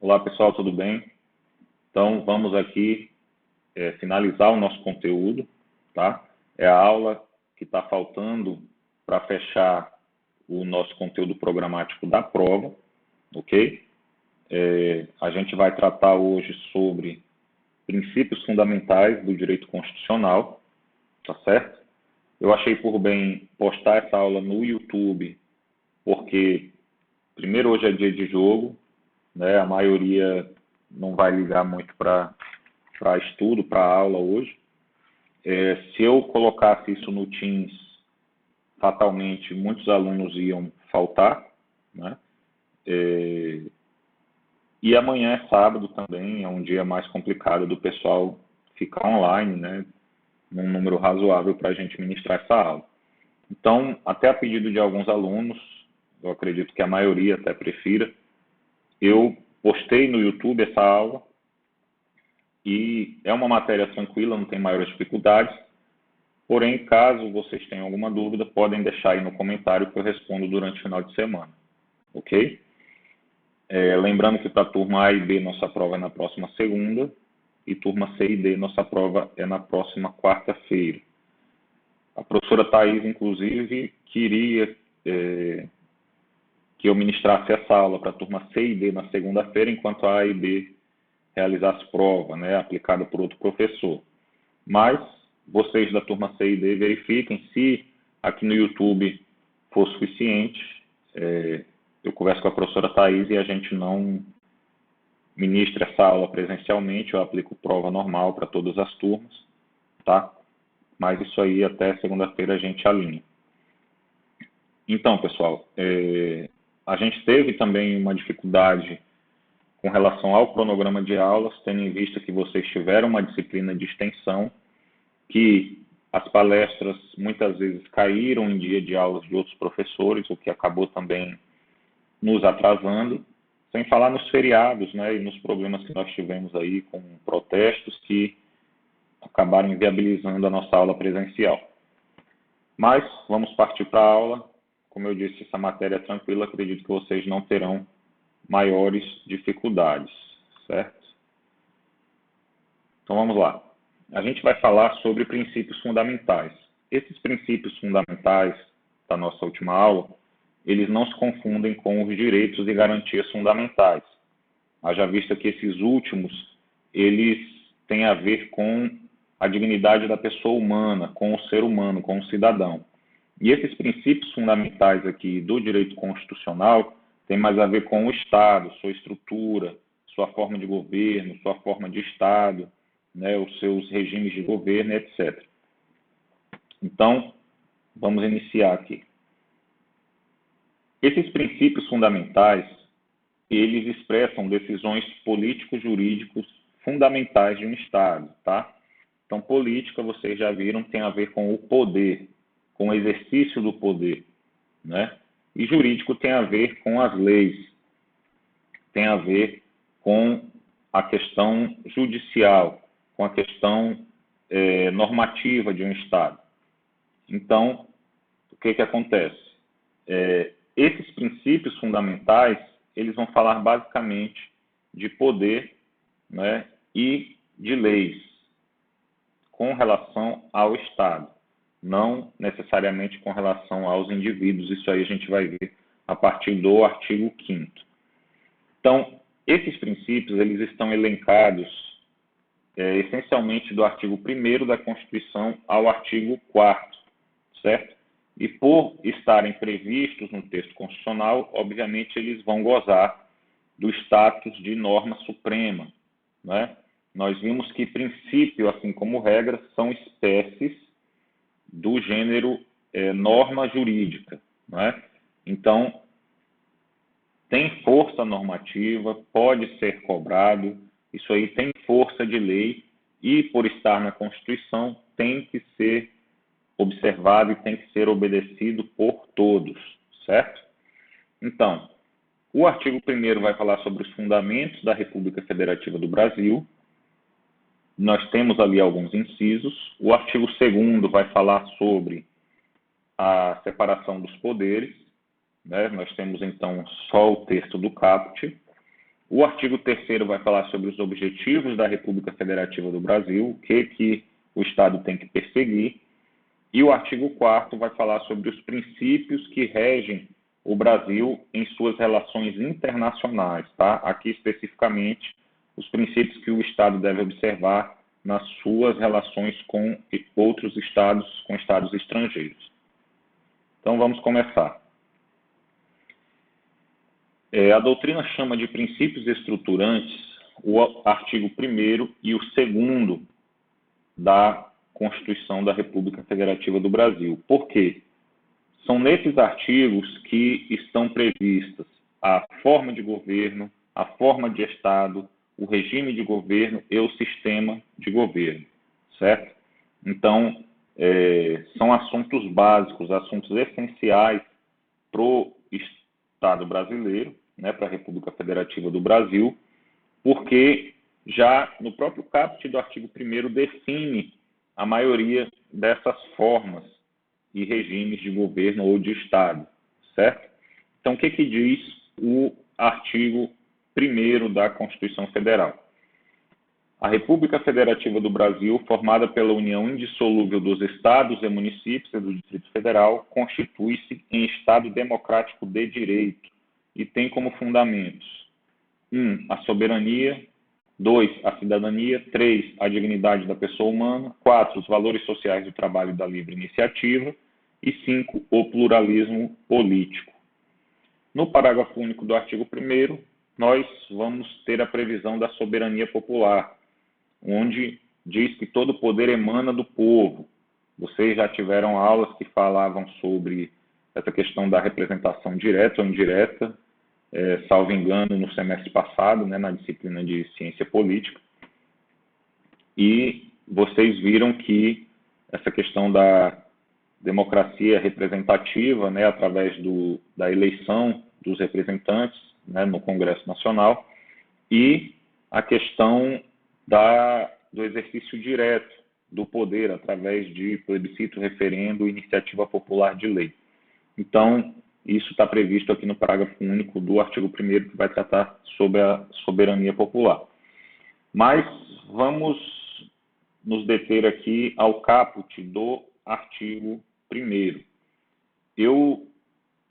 Olá, pessoal, tudo bem? Então, vamos aqui finalizar o nosso conteúdo, tá? É a aula que está faltando para fechar o nosso conteúdo programático da prova, ok? A gente vai tratar hoje sobre princípios fundamentais do direito constitucional, tá certo? Eu achei por bem postar essa aula no YouTube, porque, primeiro, hoje é dia de jogo, né? A maioria não vai ligar muito para estudo, para aula hoje. Se eu colocasse isso no Teams, fatalmente muitos alunos iam faltar, né? E amanhã é sábado também, é um dia mais complicado do pessoal ficar online, né? Num número razoável para a gente ministrar essa aula. Então, até a pedido de alguns alunos, eu acredito que a maioria até prefira, eu postei no YouTube essa aula, e é uma matéria tranquila, não tem maiores dificuldades, porém, caso vocês tenham alguma dúvida, podem deixar aí no comentário que eu respondo durante o final de semana, ok? Lembrando que para a turma A e B, nossa prova é na próxima segunda, e turma C e D, nossa prova é na próxima quarta-feira. A professora Thais, inclusive, queria que eu ministrasse essa aula para a turma C e D na segunda-feira, enquanto a A e B realizasse prova, né, aplicada por outro professor. Mas vocês da turma C e D verifiquem se aqui no YouTube for suficiente. Eu converso com a professora Thais e a gente não ministra essa aula presencialmente, eu aplico prova normal para todas as turmas, tá? Mas isso aí até segunda-feira a gente alinha. Então, pessoal, a gente teve também uma dificuldade com relação ao cronograma de aulas, tendo em vista que vocês tiveram uma disciplina de extensão, que as palestras muitas vezes caíram em dia de aulas de outros professores, o que acabou também nos atrasando, sem falar nos feriados, né, e nos problemas que nós tivemos aí com protestos que acabaram inviabilizando a nossa aula presencial. Mas vamos partir para a aula. Como eu disse, essa matéria é tranquila, acredito que vocês não terão maiores dificuldades, certo? Então vamos lá. A gente vai falar sobre princípios fundamentais. Esses princípios fundamentais da nossa última aula, eles não se confundem com os direitos e garantias fundamentais. Haja vista que esses últimos, eles têm a ver com a dignidade da pessoa humana, com o ser humano, com o cidadão. E esses princípios fundamentais aqui do direito constitucional têm mais a ver com o Estado, sua estrutura, sua forma de governo, sua forma de Estado, né, os seus regimes de governo, etc. Então, vamos iniciar aqui. Esses princípios fundamentais, eles expressam decisões político-jurídicos fundamentais de um Estado, tá? Então, política, vocês já viram, tem a ver com o poder, com o exercício do poder, né? E jurídico tem a ver com as leis, tem a ver com a questão judicial, com a questão normativa de um Estado. Então, o que acontece? Esses princípios fundamentais, eles vão falar basicamente de poder, né, e de leis com relação ao Estado, não necessariamente com relação aos indivíduos. Isso aí a gente vai ver a partir do artigo 5º. Então, esses princípios, eles estão elencados essencialmente do artigo 1º da Constituição ao artigo 4º, certo? E por estarem previstos no texto constitucional, obviamente eles vão gozar do status de norma suprema, né? Nós vimos que princípio, assim como regra, são espécies do gênero norma jurídica, né? Então, tem força normativa, pode ser cobrado, isso aí tem força de lei e, por estar na Constituição, tem que ser observado e tem que ser obedecido por todos, certo? Então, o artigo 1º vai falar sobre os fundamentos da República Federativa do Brasil. Nós temos ali alguns incisos. O artigo 2º vai falar sobre a separação dos poderes, né? Nós temos, então, só o texto do caput. O artigo 3º vai falar sobre os objetivos da República Federativa do Brasil, o que o Estado tem que perseguir. E o artigo 4º vai falar sobre os princípios que regem o Brasil em suas relações internacionais, tá? Aqui especificamente os princípios que o Estado deve observar nas suas relações com outros estados, com estados estrangeiros. Então vamos começar. A doutrina chama de princípios estruturantes o artigo 1º e o 2º da Constituição da República Federativa do Brasil. Por quê? São nesses artigos que estão previstas a forma de governo, a forma de Estado, o regime de governo e o sistema de governo, certo? Então, são assuntos básicos, assuntos essenciais para o Estado brasileiro, né, para a República Federativa do Brasil, porque já no próprio caput do artigo 1º define a maioria dessas formas e regimes de governo ou de Estado, certo? Então, o que diz o artigo 1º da Constituição Federal? A República Federativa do Brasil, formada pela união indissolúvel dos Estados e municípios e do Distrito Federal, constitui-se em Estado democrático de direito e tem como fundamentos: 1. A soberania; 2. A cidadania; 3. A dignidade da pessoa humana; 4. Os valores sociais do trabalho e da livre iniciativa; e 5. O pluralismo político. No parágrafo único do artigo 1º, nós vamos ter a previsão da soberania popular, onde diz que todo poder emana do povo. Vocês já tiveram aulas que falavam sobre essa questão da representação direta ou indireta, salvo engano, no semestre passado, né, na disciplina de ciência política. E vocês viram que essa questão da democracia representativa, né, através da eleição dos representantes, né, no Congresso Nacional, e a questão do exercício direto do poder através de plebiscito, referendo, iniciativa popular de lei. Então, isso está previsto aqui no parágrafo único do artigo 1º, que vai tratar sobre a soberania popular. Mas vamos nos deter aqui ao caput do artigo 1º. Eu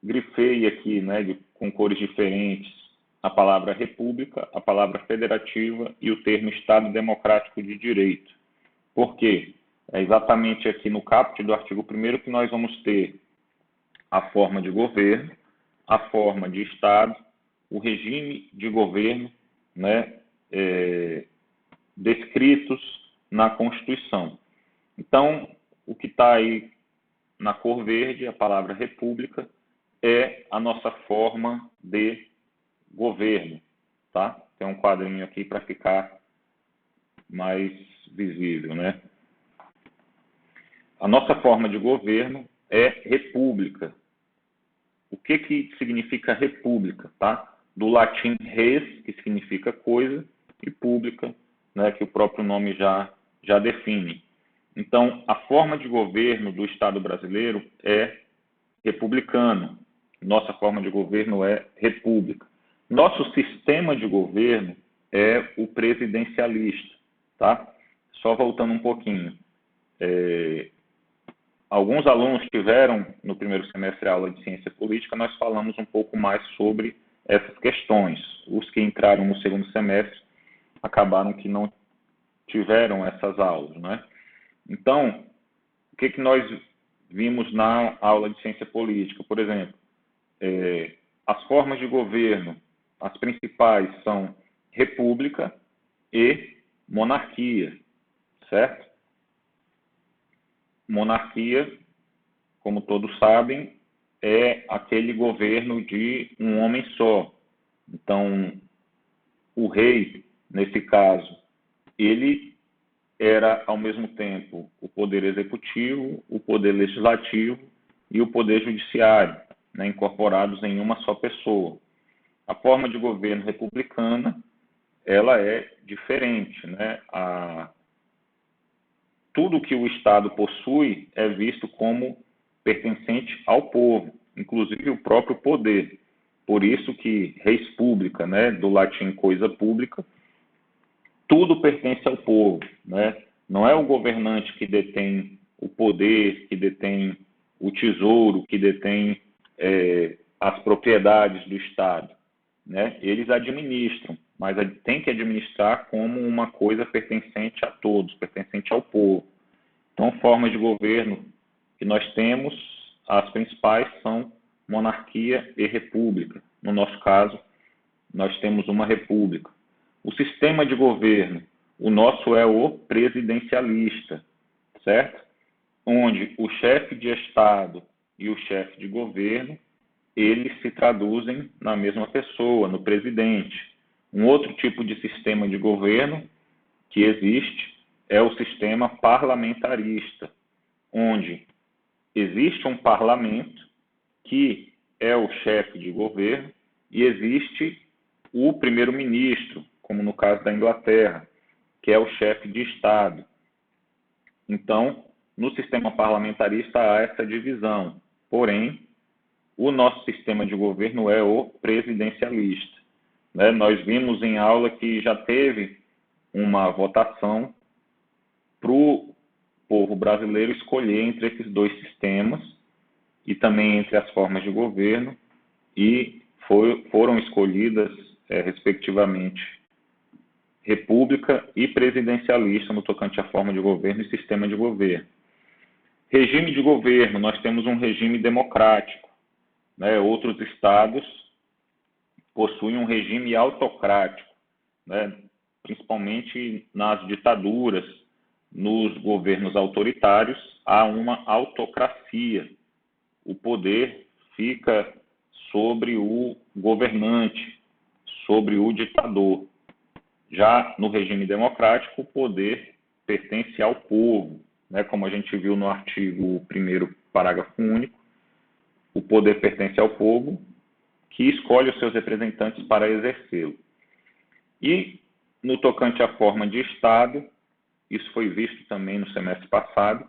grifei aqui, né, com cores diferentes, a palavra república, a palavra federativa e o termo Estado Democrático de Direito. Por quê? É exatamente aqui no caput do artigo 1º que nós vamos ter a forma de governo, a forma de Estado, o regime de governo, né, descritos na Constituição. Então, o que está aí na cor verde, a palavra república, é a nossa forma de governo, tá? Tem um quadrinho aqui para ficar mais visível, né? A nossa forma de governo é república. O que significa república, tá? Do latim res, que significa coisa, e pública, né, que o próprio nome já define. Então, a forma de governo do Estado brasileiro é republicano. Nossa forma de governo é república. Nosso sistema de governo é o presidencialista, tá? Só voltando um pouquinho. Alguns alunos tiveram no primeiro semestre a aula de ciência política, nós falamos um pouco mais sobre essas questões. Os que entraram no segundo semestre acabaram que não tiveram essas aulas, né? Então, o que nós vimos na aula de ciência política? Por exemplo, as formas de governo, as principais são república e monarquia, certo? Monarquia, como todos sabem, é aquele governo de um homem só. Então, o rei, nesse caso, ele era, ao mesmo tempo, o poder executivo, o poder legislativo e o poder judiciário, né, incorporados em uma só pessoa. A forma de governo republicana, ela é diferente, né? Tudo que o Estado possui é visto como pertencente ao povo, inclusive o próprio poder. Por isso que res publica, né, do latim coisa pública, tudo pertence ao povo, né? Não é o governante que detém o poder, que detém o tesouro, que detém as propriedades do Estado, né? Eles administram, mas tem que administrar como uma coisa pertencente a todos, pertencente ao povo. Então, formas de governo que nós temos, as principais são monarquia e república. No nosso caso, nós temos uma república. O sistema de governo, o nosso é o presidencialista, certo? Onde o chefe de Estado e o chefe de governo, eles se traduzem na mesma pessoa, no presidente. Um outro tipo de sistema de governo que existe é o sistema parlamentarista, onde existe um parlamento que é o chefe de governo e existe o primeiro-ministro, como no caso da Inglaterra, que é o chefe de Estado. Então, no sistema parlamentarista há essa divisão, porém, o nosso sistema de governo é o presidencialista, né? Nós vimos em aula que já teve uma votação para o povo brasileiro escolher entre esses dois sistemas e também entre as formas de governo, e foram escolhidas, respectivamente, república e presidencialista no tocante à forma de governo e sistema de governo. Regime de governo, nós temos um regime democrático, né? Outros estados possuem um regime autocrático, né? Principalmente nas ditaduras, nos governos autoritários, há uma autocracia. O poder fica sobre o governante, sobre o ditador. Já no regime democrático, o poder pertence ao povo, né? Como a gente viu no artigo 1º, parágrafo único, o poder pertence ao povo, que escolhe os seus representantes para exercê-lo. E, no tocante à forma de Estado, isso foi visto também no semestre passado,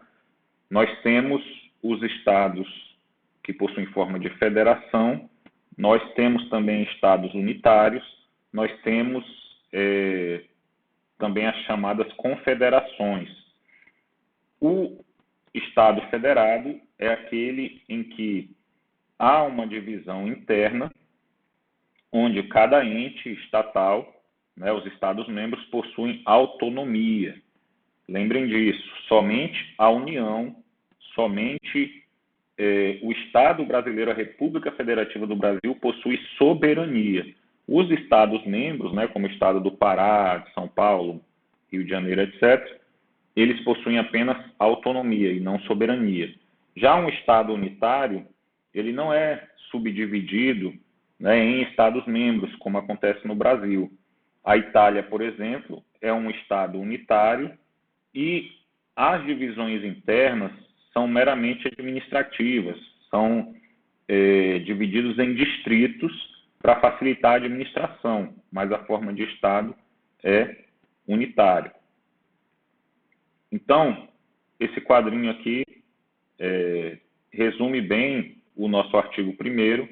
nós temos os estados que possuem forma de federação, nós temos também estados unitários, nós temos também as chamadas confederações. O Estado federado é aquele em que há uma divisão interna, onde cada ente estatal, né, os Estados-membros, possuem autonomia. Lembrem disso, somente a União, somente o Estado brasileiro, a República Federativa do Brasil, possui soberania. Os Estados-membros, né, como o Estado do Pará, de São Paulo, Rio de Janeiro, etc., eles possuem apenas autonomia e não soberania. Já um Estado unitário, ele não é subdividido, né, em Estados-membros, como acontece no Brasil. A Itália, por exemplo, é um Estado unitário e as divisões internas são meramente administrativas, são divididos em distritos para facilitar a administração, mas a forma de Estado é unitária. Então, esse quadrinho aqui resume bem o nosso artigo 1º,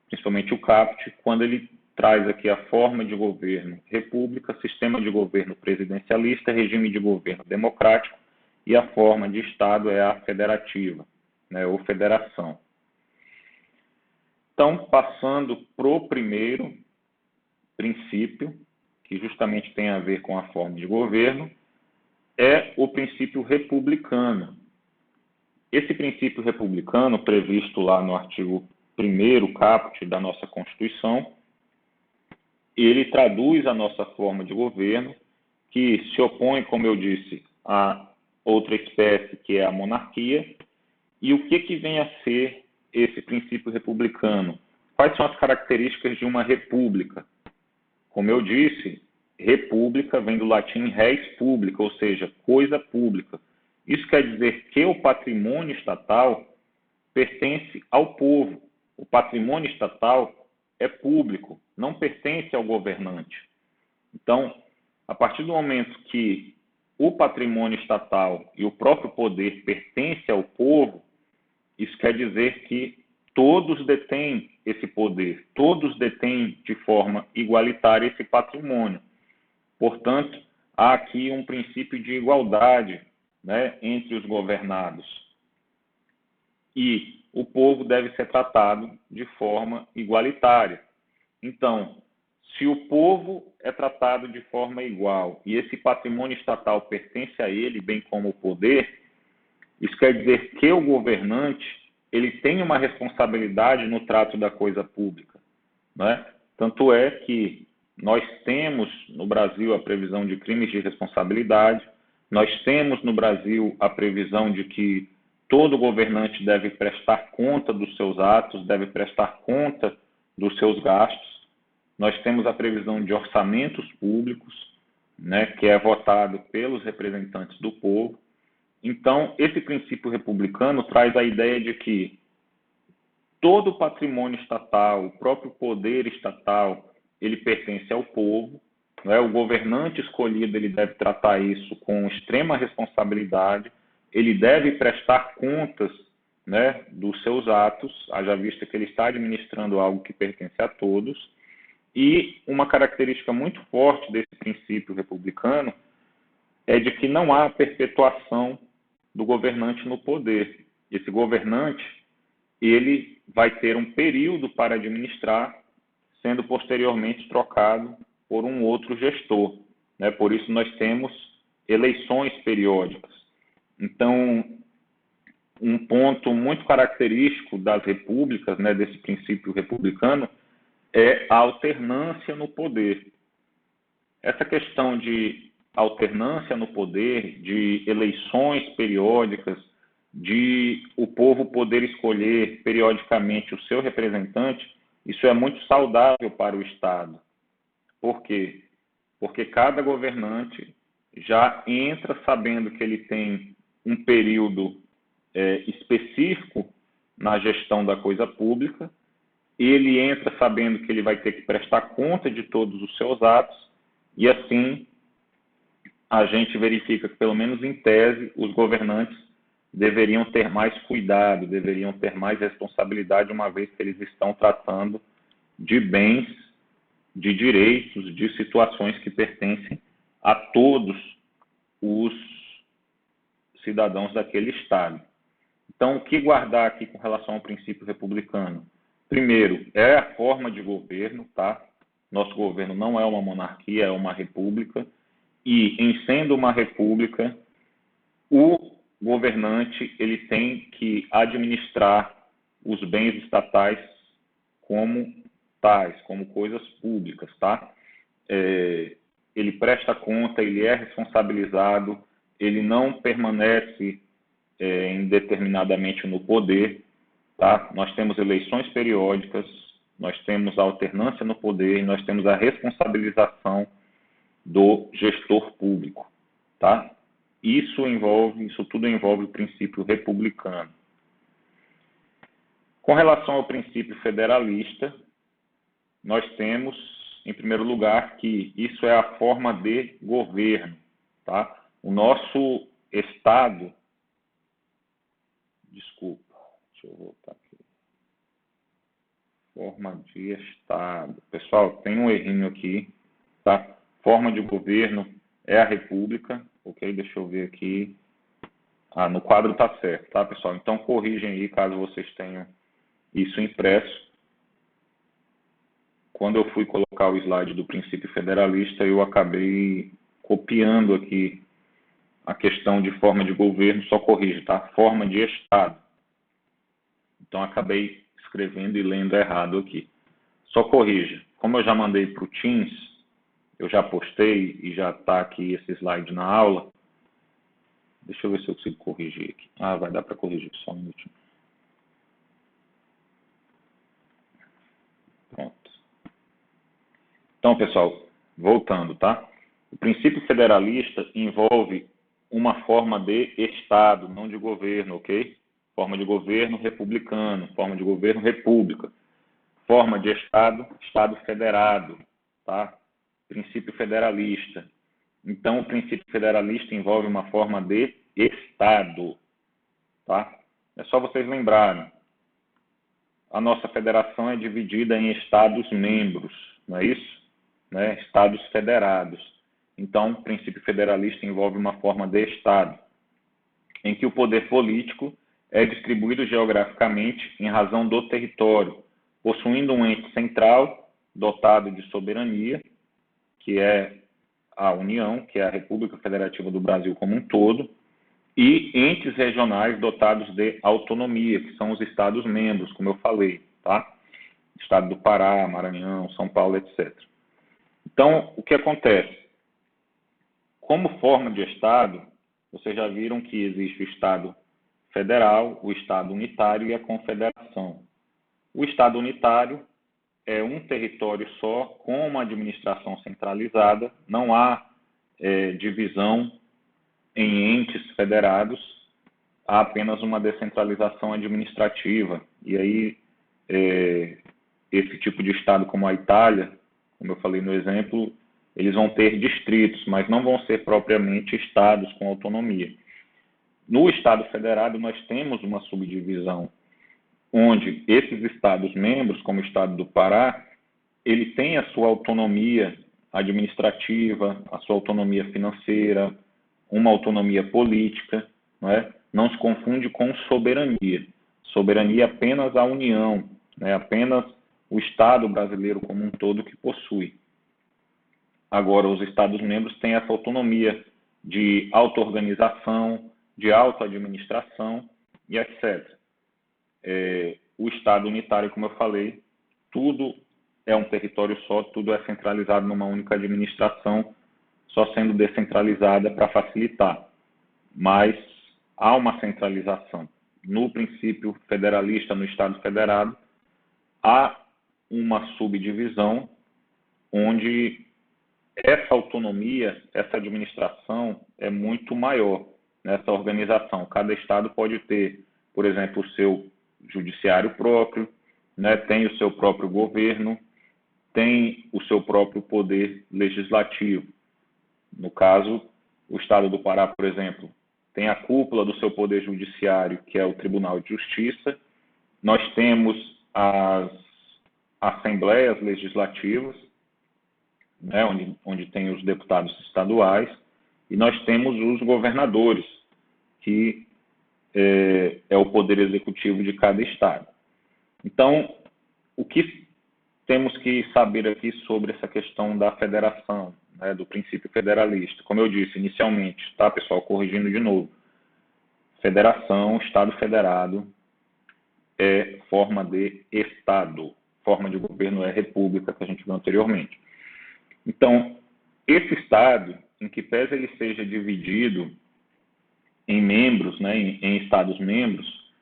principalmente o caput, quando ele traz aqui a forma de governo república, sistema de governo presidencialista, regime de governo democrático, e a forma de Estado é a federativa, né, ou federação. Então, passando para o primeiro princípio, que justamente tem a ver com a forma de governo, é o princípio republicano. Esse princípio republicano, previsto lá no artigo 1º, caput da nossa Constituição, ele traduz a nossa forma de governo, que se opõe, como eu disse, a outra espécie, que é a monarquia. E o que vem a ser esse princípio republicano? Quais são as características de uma república? Como eu disse, república vem do latim res publica, ou seja, coisa pública. Isso quer dizer que o patrimônio estatal pertence ao povo. O patrimônio estatal é público, não pertence ao governante. Então, a partir do momento que o patrimônio estatal e o próprio poder pertence ao povo, isso quer dizer que todos detêm esse poder, todos detêm de forma igualitária esse patrimônio. Portanto, há aqui um princípio de igualdade, né, entre os governados. E o povo deve ser tratado de forma igualitária. Então, se o povo é tratado de forma igual e esse patrimônio estatal pertence a ele, bem como o poder, isso quer dizer que o governante ele tem uma responsabilidade no trato da coisa pública, né? Tanto é que nós temos no Brasil a previsão de crimes de responsabilidade, nós temos no Brasil a previsão de que todo governante deve prestar conta dos seus atos, deve prestar conta dos seus gastos. Nós temos a previsão de orçamentos públicos, né, que é votado pelos representantes do povo. Então, esse princípio republicano traz a ideia de que todo o patrimônio estatal, o próprio poder estatal, ele pertence ao povo, né? O governante escolhido ele deve tratar isso com extrema responsabilidade, ele deve prestar contas, né, dos seus atos, haja vista que ele está administrando algo que pertence a todos. E uma característica muito forte desse princípio republicano é de que não há perpetuação do governante no poder. Esse governante, ele vai ter um período para administrar, sendo posteriormente trocado por um outro gestor, né? Por isso nós temos eleições periódicas. Então, um ponto muito característico das repúblicas, né, desse princípio republicano, é a alternância no poder. Essa questão de alternância no poder, de eleições periódicas, de o povo poder escolher periodicamente o seu representante, isso é muito saudável para o Estado. Por quê? Porque cada governante já entra sabendo que ele tem um período específico na gestão da coisa pública, ele entra sabendo que ele vai ter que prestar conta de todos os seus atos, e assim a gente verifica que, pelo menos em tese, os governantes deveriam ter mais cuidado, deveriam ter mais responsabilidade, uma vez que eles estão tratando de bens, de direitos, de situações que pertencem a todos os cidadãos daquele Estado. Então, o que guardar aqui com relação ao princípio republicano? Primeiro, é a forma de governo, tá? Nosso governo não é uma monarquia, é uma república. E, em sendo uma república, o governante ele tem que administrar os bens estatais como tais, como coisas públicas, tá? Ele presta conta, ele é responsabilizado, ele não permanece indeterminadamente no poder, tá? Nós temos eleições periódicas, nós temos a alternância no poder, nós temos a responsabilização do gestor público, tá? Isso tudo envolve o princípio republicano. Com relação ao princípio federalista, nós temos, em primeiro lugar, que isso é a forma de governo, tá? O nosso Estado, desculpa, deixa eu voltar aqui. Forma de Estado. Pessoal, tem um errinho aqui, tá? Forma de governo é a República, ok? Deixa eu ver aqui. No quadro está certo, tá, pessoal? Então, corrigem aí, caso vocês tenham isso impresso. Quando eu fui colocar o slide do princípio federalista, eu acabei copiando aqui a questão de forma de governo, só corrige, tá? Forma de Estado. Então, acabei escrevendo e lendo errado aqui. Só corrija. Como eu já mandei para o Teams, eu já postei e já está aqui esse slide na aula. Deixa eu ver se eu consigo corrigir aqui. Vai dar para corrigir, só um minutinho. Pronto. Então, pessoal, voltando, tá? O princípio federalista envolve uma forma de Estado, não de governo, ok? Forma de governo republicano, forma de governo república. Forma de Estado, Estado federado, tá? Princípio federalista. Então, o princípio federalista envolve uma forma de Estado, tá? É só vocês lembrarem. a nossa federação é dividida em Estados-membros, não é isso? Né? Estados federados. Então, o princípio federalista envolve uma forma de Estado, em que o poder político é distribuído geograficamente em razão do território, possuindo um ente central dotado de soberania, que é a União, que é a República Federativa do Brasil como um todo, e entes regionais dotados de autonomia, que são os Estados-membros, como eu falei, tá? Estado do Pará, Maranhão, São Paulo, etc. Então, o que acontece? Como forma de Estado, vocês já viram que existe o Estado federal, o Estado unitário e a confederação. O Estado unitário é um território só, com uma administração centralizada, não há divisão em entes federados, há apenas uma descentralização administrativa. E aí, esse tipo de Estado como a Itália, como eu falei no exemplo, eles vão ter distritos, mas não vão ser propriamente estados com autonomia. No Estado federado, nós temos uma subdivisão, onde esses Estados-membros, como o Estado do Pará, ele tem a sua autonomia administrativa, a sua autonomia financeira, uma autonomia política, não é? Não se confunde com soberania. Soberania é apenas a União, né? Apenas o Estado brasileiro como um todo que possui. Agora, os Estados-membros têm essa autonomia de auto-organização, de auto-administração e etc. O Estado unitário, como eu falei, tudo é um território só, tudo é centralizado numa única administração, só sendo descentralizada para facilitar. Mas há uma centralização. No princípio federalista, no Estado federado, há uma subdivisão onde essa autonomia, essa administração é muito maior nessa organização. Cada estado pode ter, por exemplo, o seu judiciário próprio, né? Tem o seu próprio governo, tem o seu próprio poder legislativo. No caso, o estado do Pará, por exemplo, tem a cúpula do seu poder judiciário, que é o Tribunal de Justiça. Nós temos as assembleias legislativas, né, onde tem os deputados estaduais, e nós temos os governadores, que é o poder executivo de cada estado. Então, o que temos que saber aqui sobre essa questão da federação, né, do princípio federalista? Como eu disse inicialmente, tá, pessoal? Corrigindo de novo. Federação, Estado federado, é forma de Estado. Forma de governo é república, que a gente viu anteriormente. Então, esse Estado, em que pese ele seja dividido em membros, né, em Estados-membros,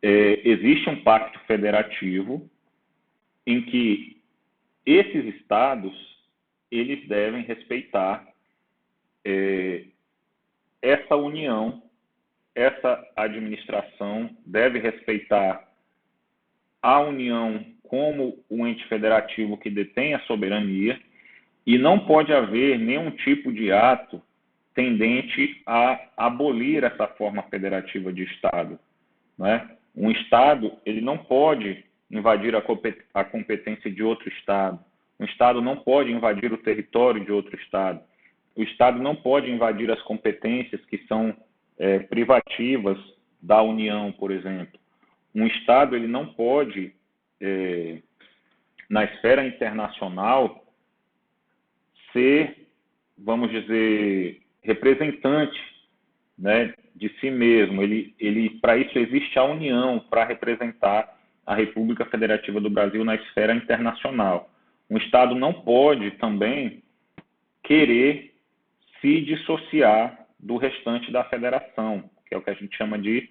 existe um pacto federativo em que esses Estados eles devem respeitar essa união, essa administração deve respeitar a União como um ente federativo que detém a soberania, e não pode haver nenhum tipo de ato tendente a abolir essa forma federativa de Estado, né? Um Estado ele não pode invadir a competência de outro Estado. Um Estado não pode invadir o território de outro Estado. O Estado não pode invadir as competências que são privativas da União, por exemplo. Um Estado ele não pode, na esfera internacional, ser, vamos dizer, representante, né, de si mesmo. Para isso existe a União, para representar a República Federativa do Brasil na esfera internacional. Um Estado não pode também querer se dissociar do restante da federação, que é o que a gente chama de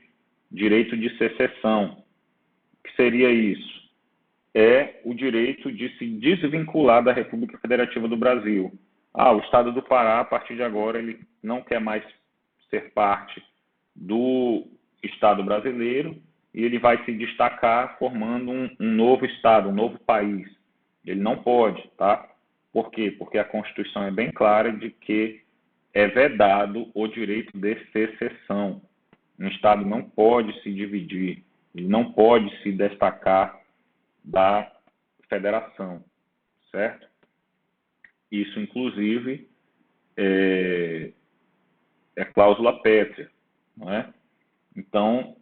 direito de secessão. O que seria isso? É o direito de se desvincular da República Federativa do Brasil. O Estado do Pará, a partir de agora, ele não quer mais ser parte do Estado brasileiro e ele vai se destacar formando um novo Estado, um novo país. Ele não pode, tá? Por quê? Porque a Constituição é bem clara de que é vedado o direito de secessão. Um Estado não pode se dividir, ele não pode se destacar da federação, certo? Isso, inclusive, é cláusula pétrea, não é? Então,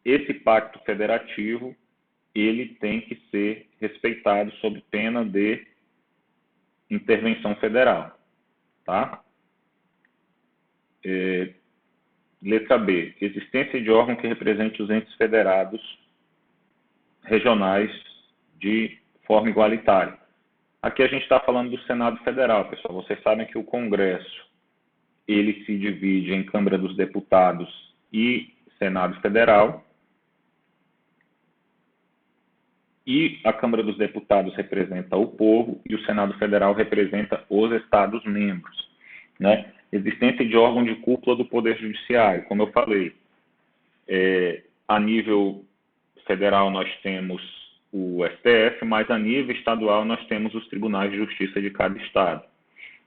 esse pacto federativo, ele tem que ser respeitado sob pena de intervenção federal, tá? Letra B, existência de órgão que represente os entes federados regionais de forma igualitária. Aqui a gente está falando do Senado Federal, pessoal. Vocês sabem que o Congresso, ele se divide em Câmara dos Deputados e Senado Federal. E a Câmara dos Deputados representa o povo e o Senado Federal representa os Estados-membros, né? Existência de órgão de cúpula do Poder Judiciário, como eu falei. A nível federal nós temos o STF, mas a nível estadual nós temos os tribunais de justiça de cada estado.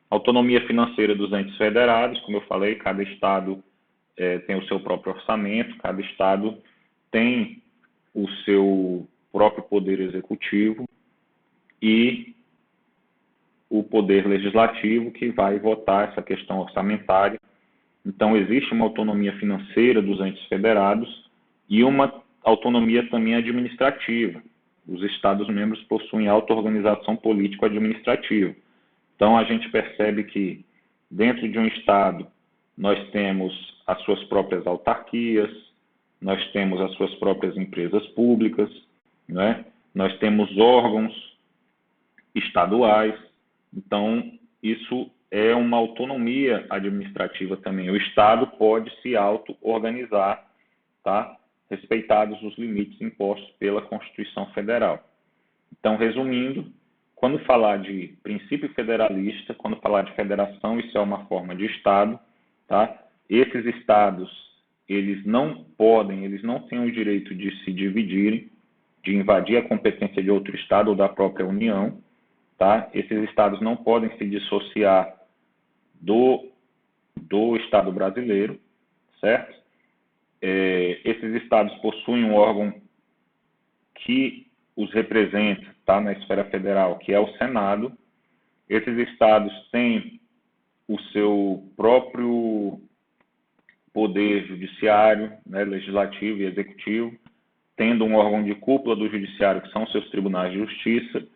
Autonomia financeira dos entes federados, como eu falei, cada estado tem o seu próprio orçamento, cada estado tem o seu próprio poder executivo e o poder legislativo que vai votar essa questão orçamentária. Então, existe uma autonomia financeira dos entes federados e uma autonomia também administrativa. Os Estados-membros possuem auto-organização político-administrativa. Então, a gente percebe que dentro de um Estado nós temos as suas próprias autarquias, nós temos as suas próprias empresas públicas, né? Nós temos órgãos estaduais. Então, isso é uma autonomia administrativa também. O Estado pode se auto-organizar, tá? Respeitados os limites impostos pela Constituição Federal. Então, resumindo, quando falar de princípio federalista, quando falar de federação, isso é uma forma de Estado, tá? Esses Estados, eles não têm o direito de se dividirem, de invadir a competência de outro Estado ou da própria União, tá? Esses Estados não podem se dissociar do Estado brasileiro, certo? Esses Estados possuem um órgão que os representa, tá, na esfera federal, que é o Senado. Esses Estados têm o seu próprio poder judiciário, né, legislativo e executivo, tendo um órgão de cúpula do judiciário, que são os seus tribunais de justiça.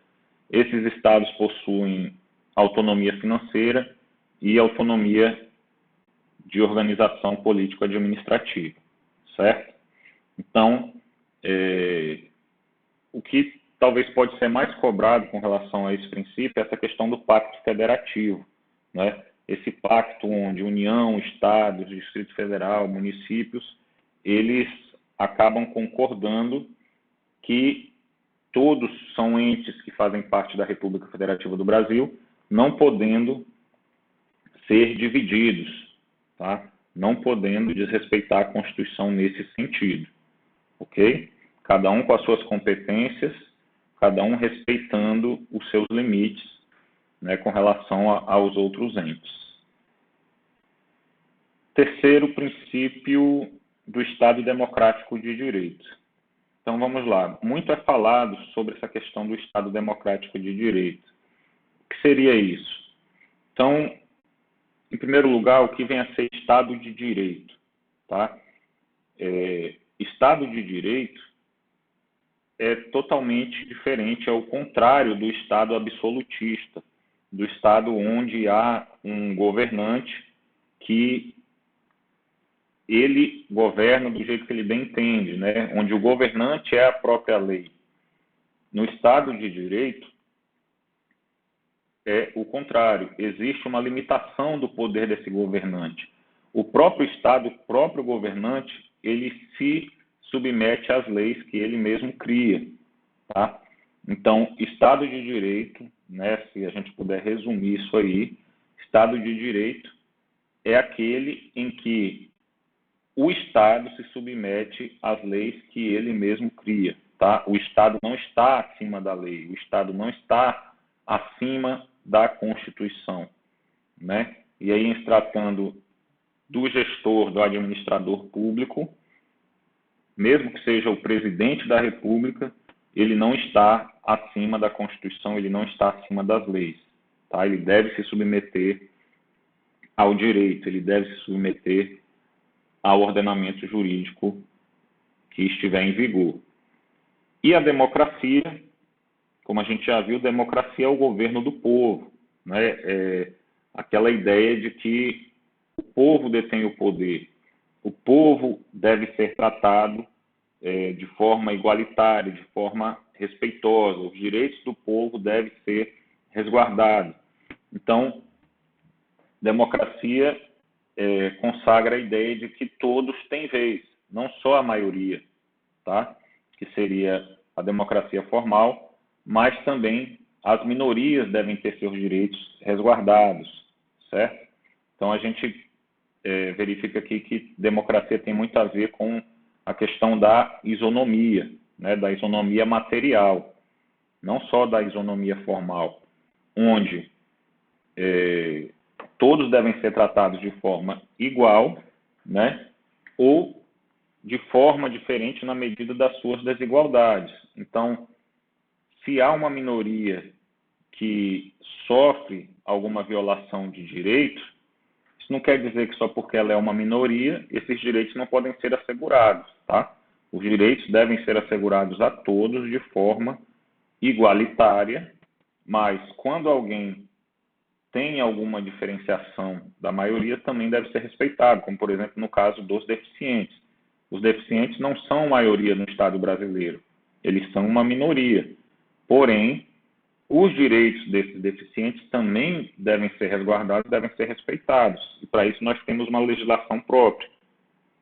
Esses estados possuem autonomia financeira e autonomia de organização político-administrativa, certo? Então, o que talvez pode ser mais cobrado com relação a esse princípio é essa questão do pacto federativo, né? Esse pacto onde União, Estados, Distrito Federal, municípios, eles acabam concordando que todos são entes que fazem parte da República Federativa do Brasil, não podendo ser divididos, tá? Não podendo desrespeitar a Constituição nesse sentido, ok? Cada um com as suas competências, cada um respeitando os seus limites, né, com relação aos outros entes. Terceiro princípio do Estado Democrático de Direito. Então, vamos lá. Muito é falado sobre essa questão do Estado Democrático de Direito. O que seria isso? Então, em primeiro lugar, o que vem a ser Estado de Direito, tá? Estado de Direito é totalmente diferente, é o contrário do Estado absolutista, do Estado onde há um governante que ele governa do jeito que ele bem entende, né? Onde o governante é a própria lei. No Estado de Direito, é o contrário, existe uma limitação do poder desse governante. O próprio Estado, o próprio governante, ele se submete às leis que ele mesmo cria, tá? Então, Estado de Direito, né, se a gente puder resumir isso aí, Estado de Direito é aquele em que o Estado se submete às leis que ele mesmo cria, tá? O Estado não está acima da lei, o Estado não está acima da Constituição, né? E aí, em se tratando do gestor, do administrador público, mesmo que seja o presidente da República, ele não está acima da Constituição, ele não está acima das leis. Tá? Ele deve se submeter ao direito, ele deve se submeter ao ordenamento jurídico que estiver em vigor. E a democracia, como a gente já viu, democracia é o governo do povo, né? Aquela ideia de que o povo detém o poder, o povo deve ser tratado de forma igualitária, de forma respeitosa, os direitos do povo devem ser resguardados. Então, democracia consagra a ideia de que todos têm vez, não só a maioria, tá? Que seria a democracia formal, mas também as minorias devem ter seus direitos resguardados, certo? Então, a gente verifica aqui que democracia tem muito a ver com a questão da isonomia, né? Da isonomia material, não só da isonomia formal, onde todos devem ser tratados de forma igual, né? Ou de forma diferente na medida das suas desigualdades. Então, se há uma minoria que sofre alguma violação de direitos, isso não quer dizer que só porque ela é uma minoria, esses direitos não podem ser assegurados, tá? Os direitos devem ser assegurados a todos de forma igualitária, mas quando alguém tem alguma diferenciação da maioria, também deve ser respeitado, como, por exemplo, no caso dos deficientes. Os deficientes não são maioria no Estado brasileiro, eles são uma minoria. Porém, os direitos desses deficientes também devem ser resguardados, devem ser respeitados. E para isso nós temos uma legislação própria,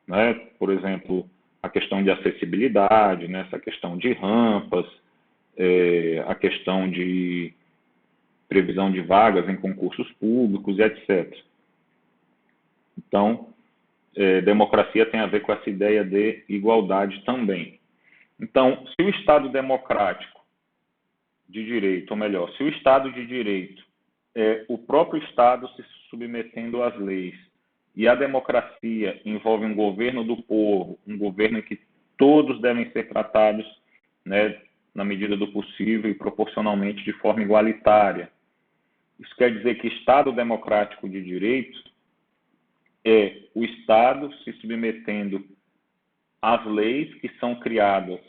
né? Por exemplo, a questão de acessibilidade, né? Essa questão de rampas, a questão de previsão de vagas em concursos públicos, etc. Então, democracia tem a ver com essa ideia de igualdade também. Então, se o Estado democrático de direito, ou melhor, se o Estado de direito é o próprio Estado se submetendo às leis, e a democracia envolve um governo do povo, um governo em que todos devem ser tratados, né, na medida do possível e proporcionalmente de forma igualitária. Isso quer dizer que Estado democrático de direito é o Estado se submetendo às leis que são criadas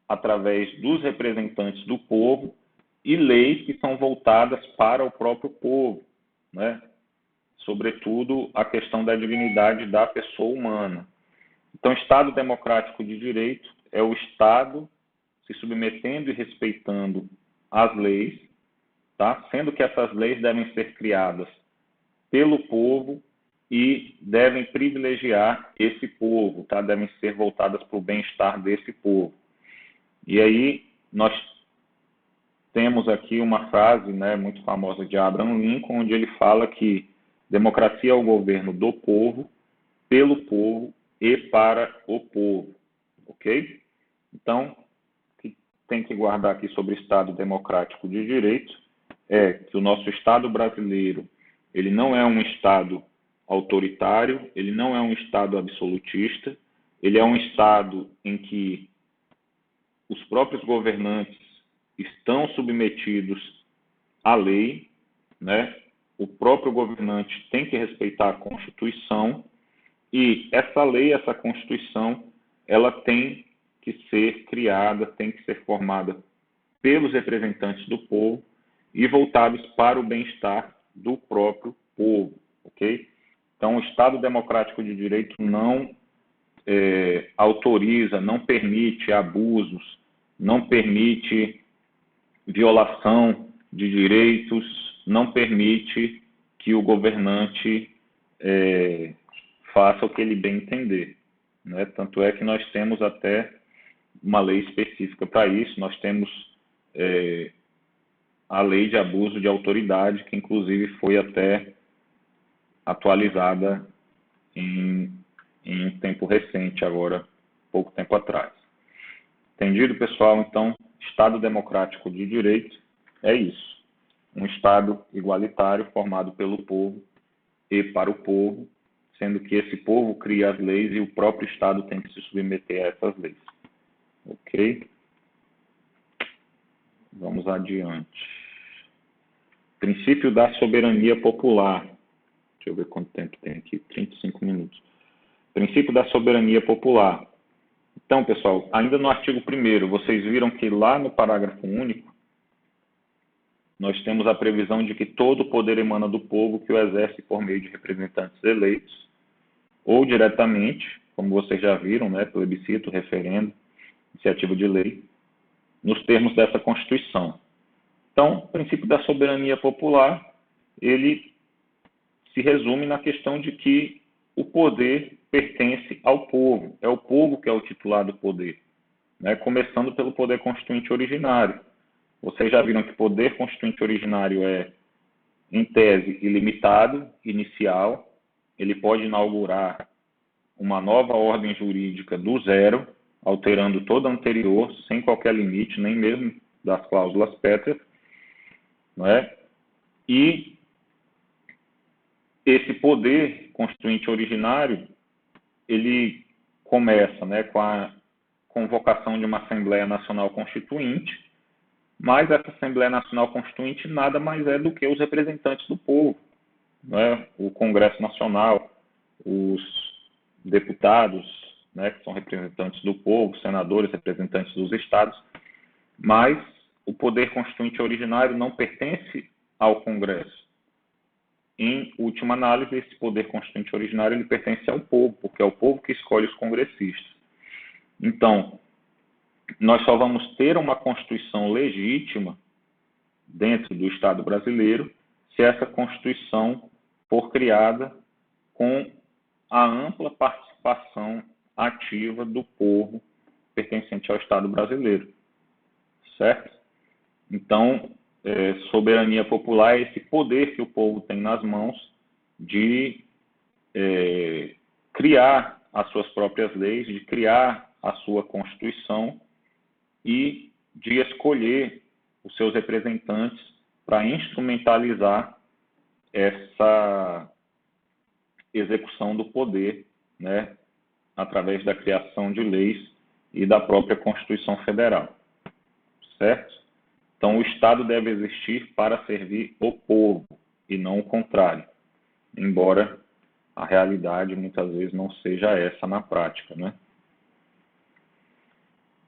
através dos representantes do povo e leis que são voltadas para o próprio povo, né? Sobretudo a questão da dignidade da pessoa humana. Então, Estado democrático de direito é o Estado se submetendo e respeitando as leis, tá? Sendo que essas leis devem ser criadas pelo povo e devem privilegiar esse povo, tá? Devem ser voltadas para o bem-estar desse povo. E aí nós temos aqui uma frase, né, muito famosa de Abraham Lincoln, onde ele fala que democracia é o governo do povo, pelo povo e para o povo, ok? Então, o que tem que guardar aqui sobre o Estado democrático de direito é que o nosso Estado brasileiro, ele não é um Estado autoritário, ele não é um Estado absolutista, ele é um Estado em que os próprios governantes estão submetidos à lei, né? O próprio governante tem que respeitar a Constituição e essa lei, essa Constituição, ela tem que ser criada, tem que ser formada pelos representantes do povo e voltados para o bem-estar do próprio povo, ok? Então, o Estado democrático de direito não autoriza, não permite abusos, não permite violação de direitos, não permite que o governante faça o que ele bem entender, né? Tanto é que nós temos até uma lei específica para isso, nós temos a lei de abuso de autoridade, que inclusive foi até atualizada em um tempo recente, agora, pouco tempo atrás. Entendido, pessoal? Então, Estado democrático de direito é isso. Um Estado igualitário formado pelo povo e para o povo, sendo que esse povo cria as leis e o próprio Estado tem que se submeter a essas leis. Ok? Vamos adiante. Princípio da soberania popular. Deixa eu ver quanto tempo tem aqui. 35 minutos. Princípio da soberania popular. Então, pessoal, ainda no artigo 1º, vocês viram que lá no parágrafo único, nós temos a previsão de que todo o poder emana do povo que o exerce por meio de representantes eleitos, ou diretamente, como vocês já viram, né, plebiscito, referendo, iniciativa de lei, nos termos dessa Constituição. Então, o princípio da soberania popular, ele se resume na questão de que o poder pertence ao povo, é o povo que é o titular do poder, né? Começando pelo poder constituinte originário. Vocês já viram que o poder constituinte originário é, em tese, ilimitado, inicial, ele pode inaugurar uma nova ordem jurídica do zero, alterando toda a anterior, sem qualquer limite, nem mesmo das cláusulas pétreas, não é? E esse poder constituinte originário, ele começa, né, com a convocação de uma Assembleia Nacional Constituinte, mas essa Assembleia Nacional Constituinte nada mais é do que os representantes do povo, né? O Congresso Nacional, os deputados, né, que são representantes do povo, senadores, representantes dos estados, mas o poder constituinte originário não pertence ao Congresso. Em última análise, esse poder constituinte originário ele pertence ao povo, porque é o povo que escolhe os congressistas. Então, nós só vamos ter uma Constituição legítima dentro do Estado brasileiro se essa Constituição for criada com a ampla participação ativa do povo pertencente ao Estado brasileiro, certo? Então, soberania popular é esse poder que o povo tem nas mãos de criar as suas próprias leis, de criar a sua Constituição e de escolher os seus representantes para instrumentalizar essa execução do poder, né, através da criação de leis e da própria Constituição Federal, certo? Então, o Estado deve existir para servir o povo e não o contrário, embora a realidade muitas vezes não seja essa na prática, né?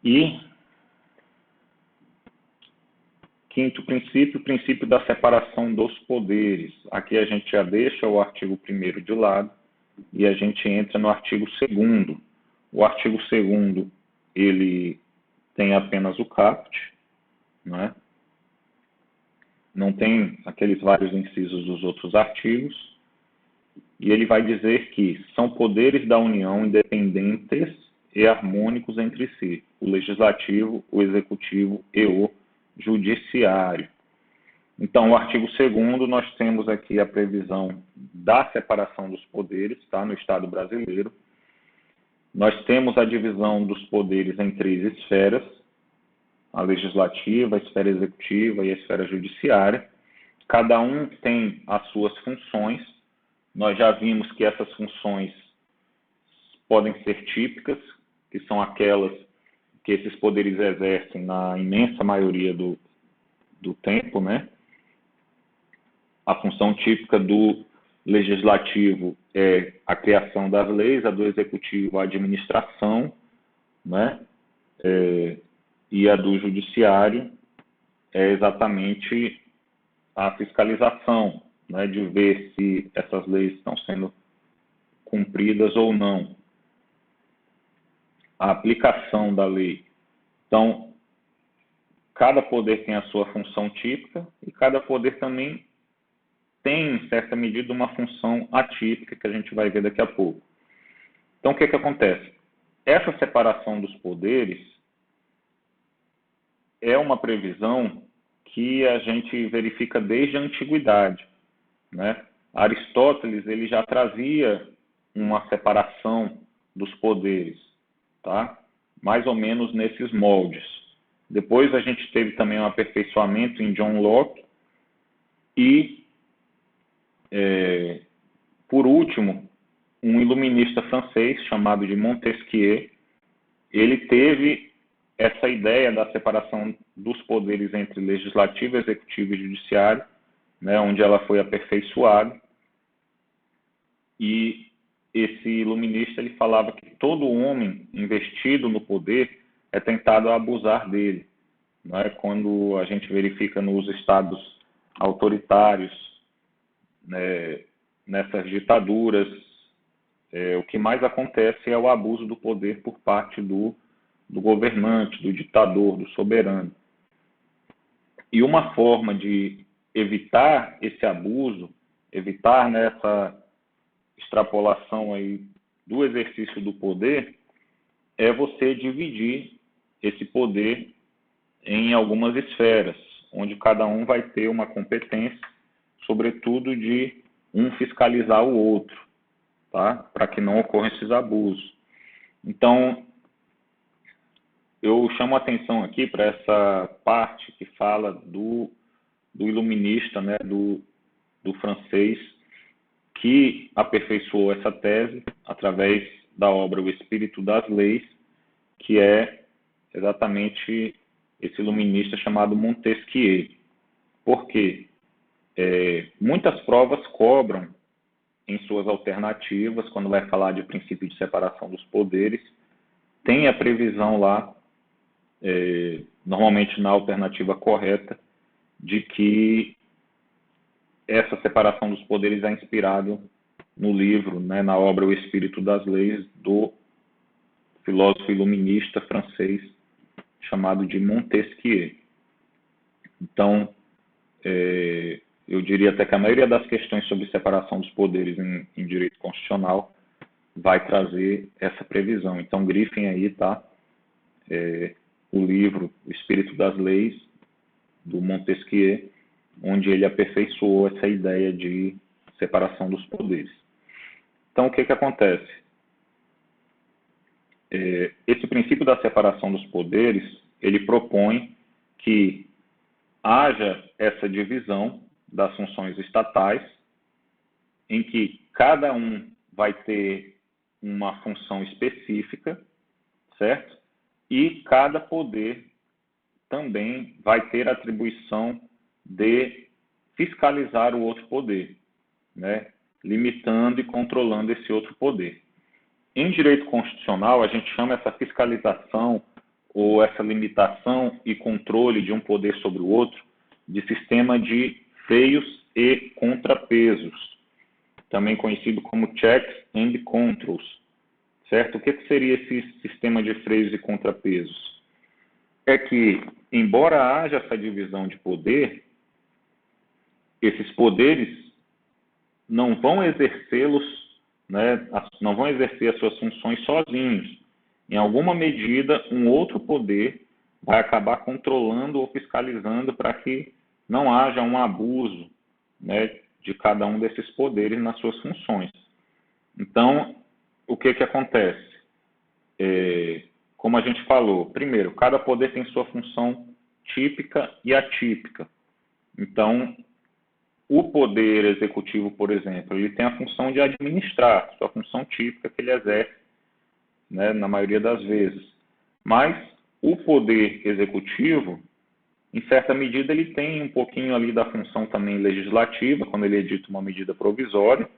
E quinto princípio, o princípio da separação dos poderes. Aqui a gente já deixa o artigo 1º de lado e a gente entra no artigo 2º. O artigo 2º, ele tem apenas o caput, né? Não tem aqueles vários incisos dos outros artigos, e ele vai dizer que são poderes da União independentes e harmônicos entre si, o legislativo, o executivo e o judiciário. Então, o artigo 2º, nós temos aqui a previsão da separação dos poderes, tá, no Estado brasileiro. Nós temos a divisão dos poderes em 3 esferas, a legislativa, a esfera executiva e a esfera judiciária. Cada um tem as suas funções. Nós já vimos que essas funções podem ser típicas, que são aquelas que esses poderes exercem na imensa maioria do tempo, né? A função típica do legislativo é a criação das leis, a do executivo a administração, né? E a do judiciário é exatamente a fiscalização, né, de ver se essas leis estão sendo cumpridas ou não. A aplicação da lei. Então, cada poder tem a sua função típica e cada poder também tem, em certa medida, uma função atípica que a gente vai ver daqui a pouco. Então, o que acontece? Essa separação dos poderes é uma previsão que a gente verifica desde a antiguidade, né? Aristóteles ele já trazia uma separação dos poderes, tá? Mais ou menos nesses moldes. Depois a gente teve também um aperfeiçoamento em John Locke e, por último, um iluminista francês chamado de Montesquieu, ele teve essa ideia da separação dos poderes entre legislativo, executivo e judiciário, né, onde ela foi aperfeiçoada, e esse iluminista ele falava que todo homem investido no poder é tentado a abusar dele. Não é? Quando a gente verifica nos estados autoritários, né, nessas ditaduras, o que mais acontece é o abuso do poder por parte do governante, do ditador, do soberano. E uma forma de evitar esse abuso, evitar, né, essa extrapolação aí do exercício do poder, é você dividir esse poder em algumas esferas, onde cada um vai ter uma competência, sobretudo de um fiscalizar o outro, tá? Para que não ocorram esses abusos. Então, eu chamo a atenção aqui para essa parte que fala do iluminista, né, do francês, que aperfeiçoou essa tese através da obra O Espírito das Leis, que é exatamente esse iluminista chamado Montesquieu. Por quê? Muitas provas cobram em suas alternativas, quando vai falar de princípio de separação dos poderes, tem a previsão lá, normalmente na alternativa correta, de que essa separação dos poderes é inspirado no livro, né, na obra O Espírito das Leis, do filósofo iluminista francês chamado de Montesquieu. Então, eu diria até que a maioria das questões sobre separação dos poderes em direito constitucional vai trazer essa previsão. Então, grifem aí, tá? O livro O Espírito das Leis, do Montesquieu, onde ele aperfeiçoou essa ideia de separação dos poderes. Então, o que acontece? Esse princípio da separação dos poderes, ele propõe que haja essa divisão das funções estatais, em que cada um vai ter uma função específica, certo? E cada poder também vai ter a atribuição de fiscalizar o outro poder, né? Limitando e controlando esse outro poder. Em direito constitucional, a gente chama essa fiscalização ou essa limitação e controle de um poder sobre o outro de sistema de freios e contrapesos, também conhecido como checks and controls, certo? O que seria esse sistema de freios e contrapesos? É que, embora haja essa divisão de poder, esses poderes não vão exercê-los, né, não vão exercer as suas funções sozinhos. Em alguma medida, um outro poder vai acabar controlando ou fiscalizando para que não haja um abuso, né, de cada um desses poderes nas suas funções. Então, o que acontece? Como a gente falou, primeiro, cada poder tem sua função típica e atípica. Então, o poder executivo, por exemplo, ele tem a função de administrar, sua função típica que ele exerce, né, na maioria das vezes. Mas o poder executivo, em certa medida, ele tem um pouquinho ali da função também legislativa, quando ele edita uma medida provisória,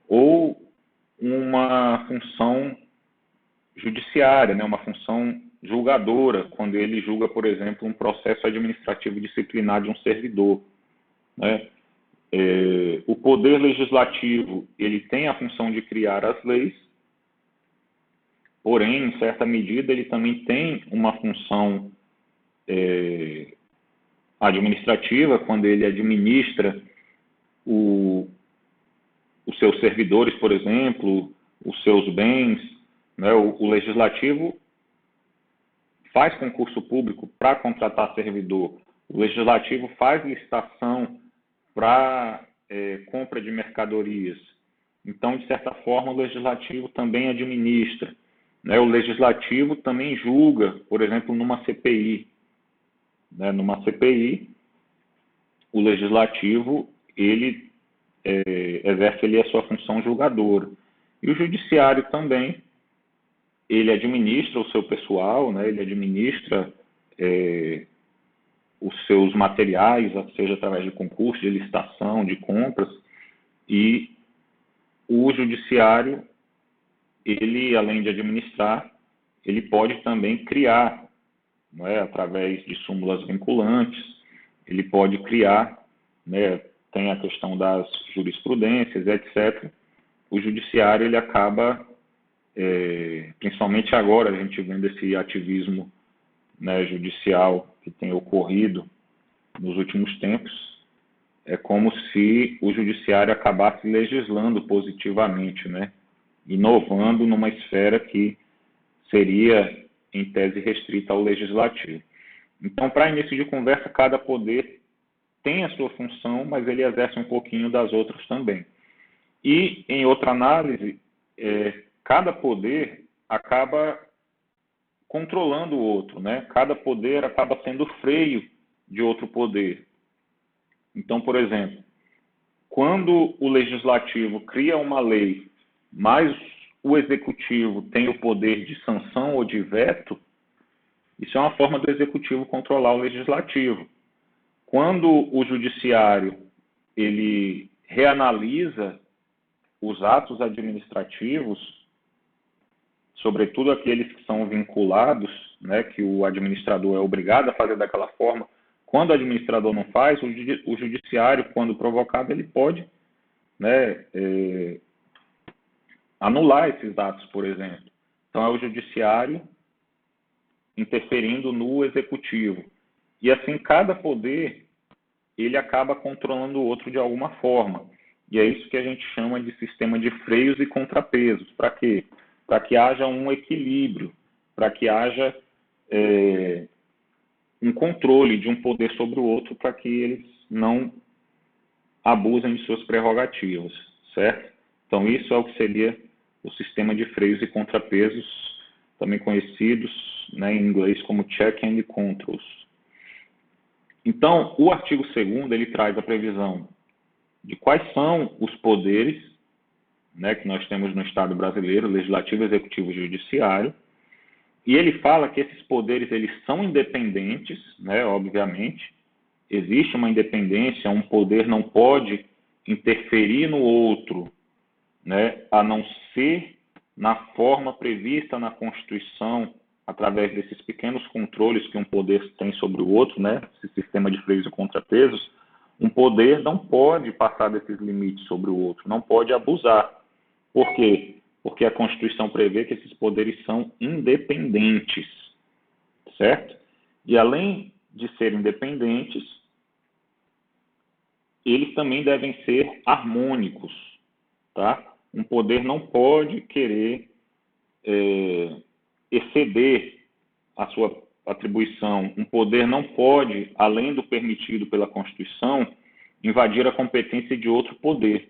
ou uma função judiciária, né, uma função julgadora, quando ele julga, por exemplo, um processo administrativo disciplinar de um servidor, né? O poder legislativo, ele tem a função de criar as leis, porém, em certa medida, ele também tem uma função administrativa, quando ele administra os seus servidores, por exemplo, os seus bens, né? O legislativo faz concurso público para contratar servidor, o legislativo faz licitação para compra de mercadorias. Então, de certa forma, o legislativo também administra, né? O legislativo também julga, por exemplo, numa CPI. Né? Numa CPI, o legislativo ele exerce ali a sua função julgadora. E o judiciário também, ele administra o seu pessoal, né? Ele administra os seus materiais, seja através de concurso, de licitação, de compras, e o judiciário, ele, além de administrar, ele pode também criar, não é, através de súmulas vinculantes, ele pode criar, né, tem a questão das jurisprudências, etc. O judiciário, ele acaba, principalmente agora, a gente vendo esse ativismo, né, judicial que tem ocorrido nos últimos tempos, é como se o judiciário acabasse legislando positivamente, né, inovando numa esfera que seria, em tese, restrita ao legislativo. Então, para início de conversa, cada poder tem a sua função, mas ele exerce um pouquinho das outras também. E, em outra análise, cada poder acaba controlando o outro, né? Cada poder acaba sendo freio de outro poder. Então, por exemplo, quando o legislativo cria uma lei, mas o executivo tem o poder de sanção ou de veto, isso é uma forma do executivo controlar o legislativo. Quando o judiciário ele reanalisa os atos administrativos, sobretudo aqueles que são vinculados, né, que o administrador é obrigado a fazer daquela forma, quando o administrador não faz, o judiciário, quando provocado, ele pode, né, anular esses atos, por exemplo. Então, é o judiciário interferindo no executivo. E assim, cada poder, ele acaba controlando o outro de alguma forma. E é isso que a gente chama de sistema de freios e contrapesos. Para quê? Para que haja um equilíbrio, para que haja um controle de um poder sobre o outro, para que eles não abusem de suas prerrogativas, certo? Então, isso é o que seria o sistema de freios e contrapesos, também conhecidos, né, em inglês como check and controls. Então, o artigo 2º, ele traz a previsão de quais são os poderes, né, que nós temos no Estado brasileiro, legislativo, executivo e judiciário, e ele fala que esses poderes eles são independentes, né, obviamente, existe uma independência, um poder não pode interferir no outro, né, a não ser na forma prevista na Constituição, através desses pequenos controles que um poder tem sobre o outro, né, esse sistema de freios e contrapesos. Um poder não pode passar desses limites sobre o outro, não pode abusar. Por quê? Porque a Constituição prevê que esses poderes são independentes, certo? E além de serem independentes, eles também devem ser harmônicos, tá? Um poder não pode querer exceder a sua atribuição. Um poder não pode, além do permitido pela Constituição, invadir a competência de outro poder,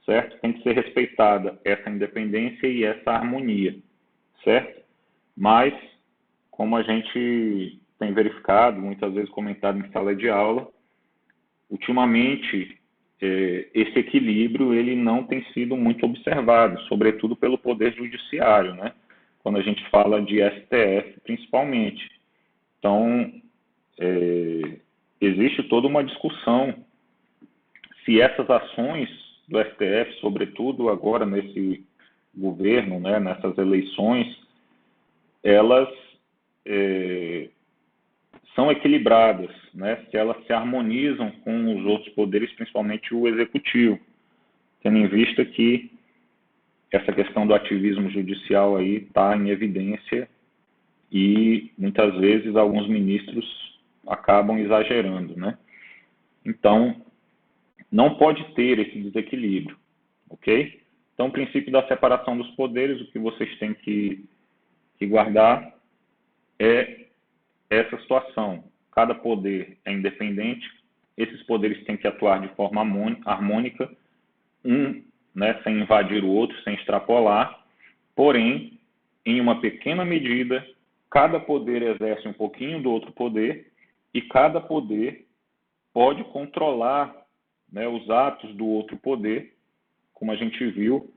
certo? Tem que ser respeitada essa independência e essa harmonia, certo? Mas, como a gente tem verificado, muitas vezes comentado em sala de aula, ultimamente esse equilíbrio ele não tem sido muito observado, sobretudo pelo poder judiciário, né? Quando a gente fala de STF, principalmente. Então, existe toda uma discussão se essas ações do STF, sobretudo agora nesse governo, né, nessas eleições, elas são equilibradas, né, se elas se harmonizam com os outros poderes, principalmente o executivo, tendo em vista que essa questão do ativismo judicial aí está em evidência e muitas vezes alguns ministros acabam exagerando, né? Então, não pode ter esse desequilíbrio, ok? Então, o princípio da separação dos poderes, o que vocês têm que guardar é essa situação. Cada poder é independente, esses poderes têm que atuar de forma harmônica, né, sem invadir o outro, sem extrapolar, porém, em uma pequena medida, cada poder exerce um pouquinho do outro poder e cada poder pode controlar, né, os atos do outro poder, como a gente viu,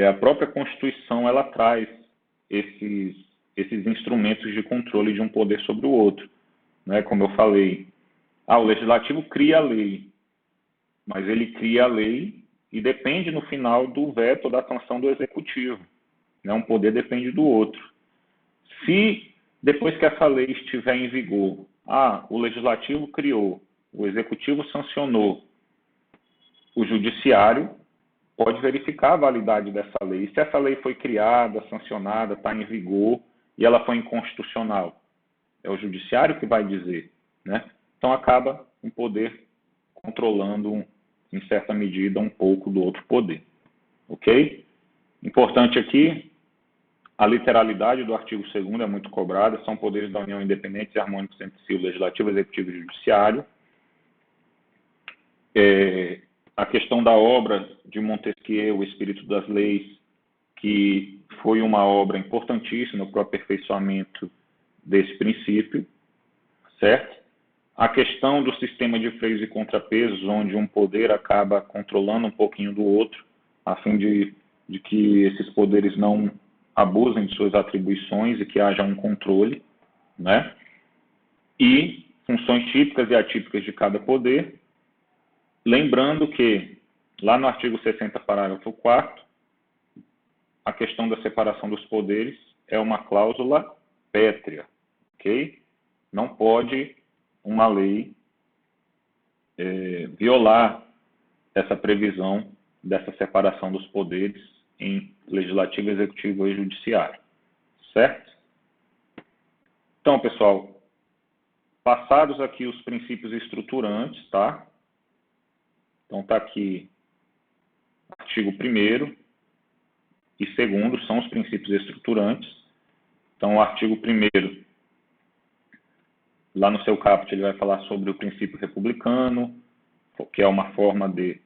a própria Constituição ela traz esses instrumentos de controle de um poder sobre o outro, né? Como eu falei, o legislativo cria a lei, mas ele cria a lei e depende no final do veto ou da sanção do executivo, né? Um poder depende do outro. Se depois que essa lei estiver em vigor, o legislativo criou, o executivo sancionou, o judiciário pode verificar a validade dessa lei. E se essa lei foi criada, sancionada, está em vigor e ela foi inconstitucional, é o judiciário que vai dizer, né? Então acaba um poder controlando, em certa medida, um pouco do outro poder, ok? Importante aqui, a literalidade do artigo 2º é muito cobrada, são poderes da União independentes e harmônicos entre si, o legislativo, executivo e judiciário. A questão da obra de Montesquieu, O Espírito das Leis, que foi uma obra importantíssima para o aperfeiçoamento desse princípio, certo? A questão do sistema de freios e contrapesos, onde um poder acaba controlando um pouquinho do outro, a fim de que esses poderes não abusem de suas atribuições e que haja um controle, né? E funções típicas e atípicas de cada poder. Lembrando que, lá no artigo 60, parágrafo 4º, a questão da separação dos poderes é uma cláusula pétrea, ok? Não pode uma lei violar essa previsão dessa separação dos poderes em legislativo, executivo e judiciário, certo? Então, pessoal, passados aqui os princípios estruturantes, tá? Então, está aqui artigo 1º e 2º são os princípios estruturantes. Então, o artigo 1º, lá no seu caput, ele vai falar sobre o princípio republicano, que é uma forma de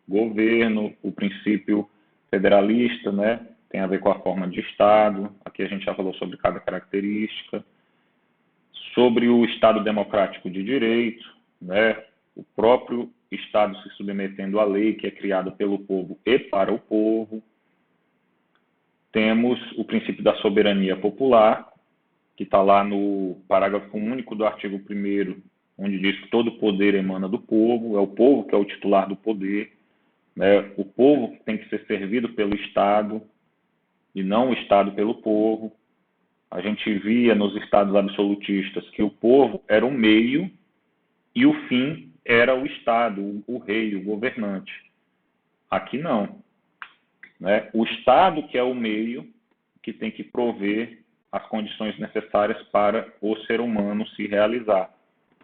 governo, o princípio federalista, né? Tem a ver com a forma de Estado. Aqui a gente já falou sobre cada característica. Sobre o Estado democrático de direito, né? O próprio Estado se submetendo à lei que é criada pelo povo e para o povo. Temos o princípio da soberania popular, que está lá no parágrafo único do artigo 1º, onde diz que todo poder emana do povo, é o povo que é o titular do poder, né? O povo tem que ser servido pelo Estado e não o Estado pelo povo. A gente via nos estados absolutistas que o povo era o meio e o fim era o Estado, o rei, o governante. Aqui não, né? O Estado que é o meio, que tem que prover as condições necessárias para o ser humano se realizar.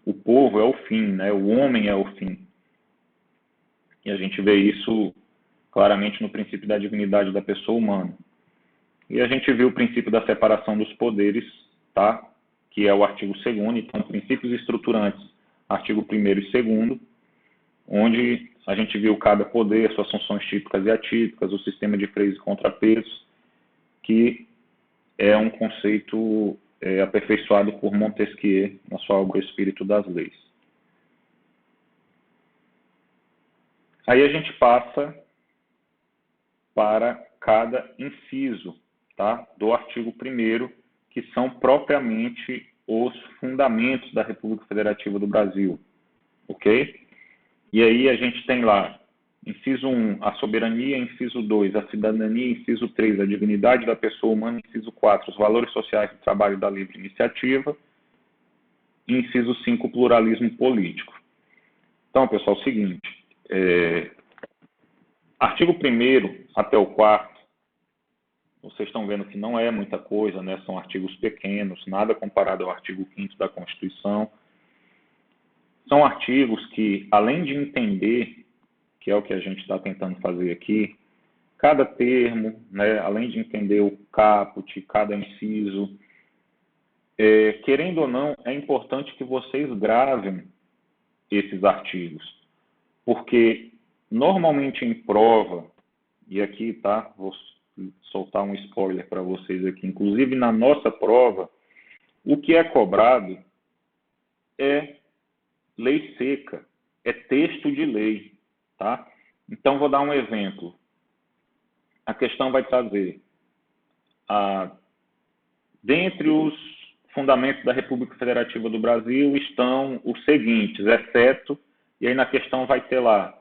O povo é o fim, né? O homem é o fim. E a gente vê isso claramente no princípio da dignidade da pessoa humana. E a gente viu o princípio da separação dos poderes, tá? Que é o artigo 2º, então princípios estruturantes, artigo 1º e 2º, onde a gente viu cada poder, suas funções típicas e atípicas, o sistema de freios e contrapesos, que é um conceito aperfeiçoado por Montesquieu na sua obra O Espírito das Leis. Aí a gente passa para cada inciso, tá, do artigo 1º, que são propriamente os fundamentos da República Federativa do Brasil, ok? E aí a gente tem lá, inciso 1, a soberania, inciso 2, a cidadania, inciso 3, a dignidade da pessoa humana, inciso 4, os valores sociais do trabalho e da livre iniciativa, e inciso 5, o pluralismo político. Então, pessoal, é o seguinte, artigo 1º até o 4º, vocês estão vendo que não é muita coisa, né? São artigos pequenos, nada comparado ao artigo 5º da Constituição. São artigos que, além de entender, que é o que a gente está tentando fazer aqui, cada termo, né, além de entender o caput, cada inciso, querendo ou não, é importante que vocês gravem esses artigos, porque normalmente em prova, e aqui, tá, vou soltar um spoiler para vocês aqui, inclusive na nossa prova, o que é cobrado é lei seca, é texto de lei, tá? Então, vou dar um exemplo. A questão vai trazer a Dentre os fundamentos da República Federativa do Brasil estão os seguintes, exceto, e aí na questão vai ter lá,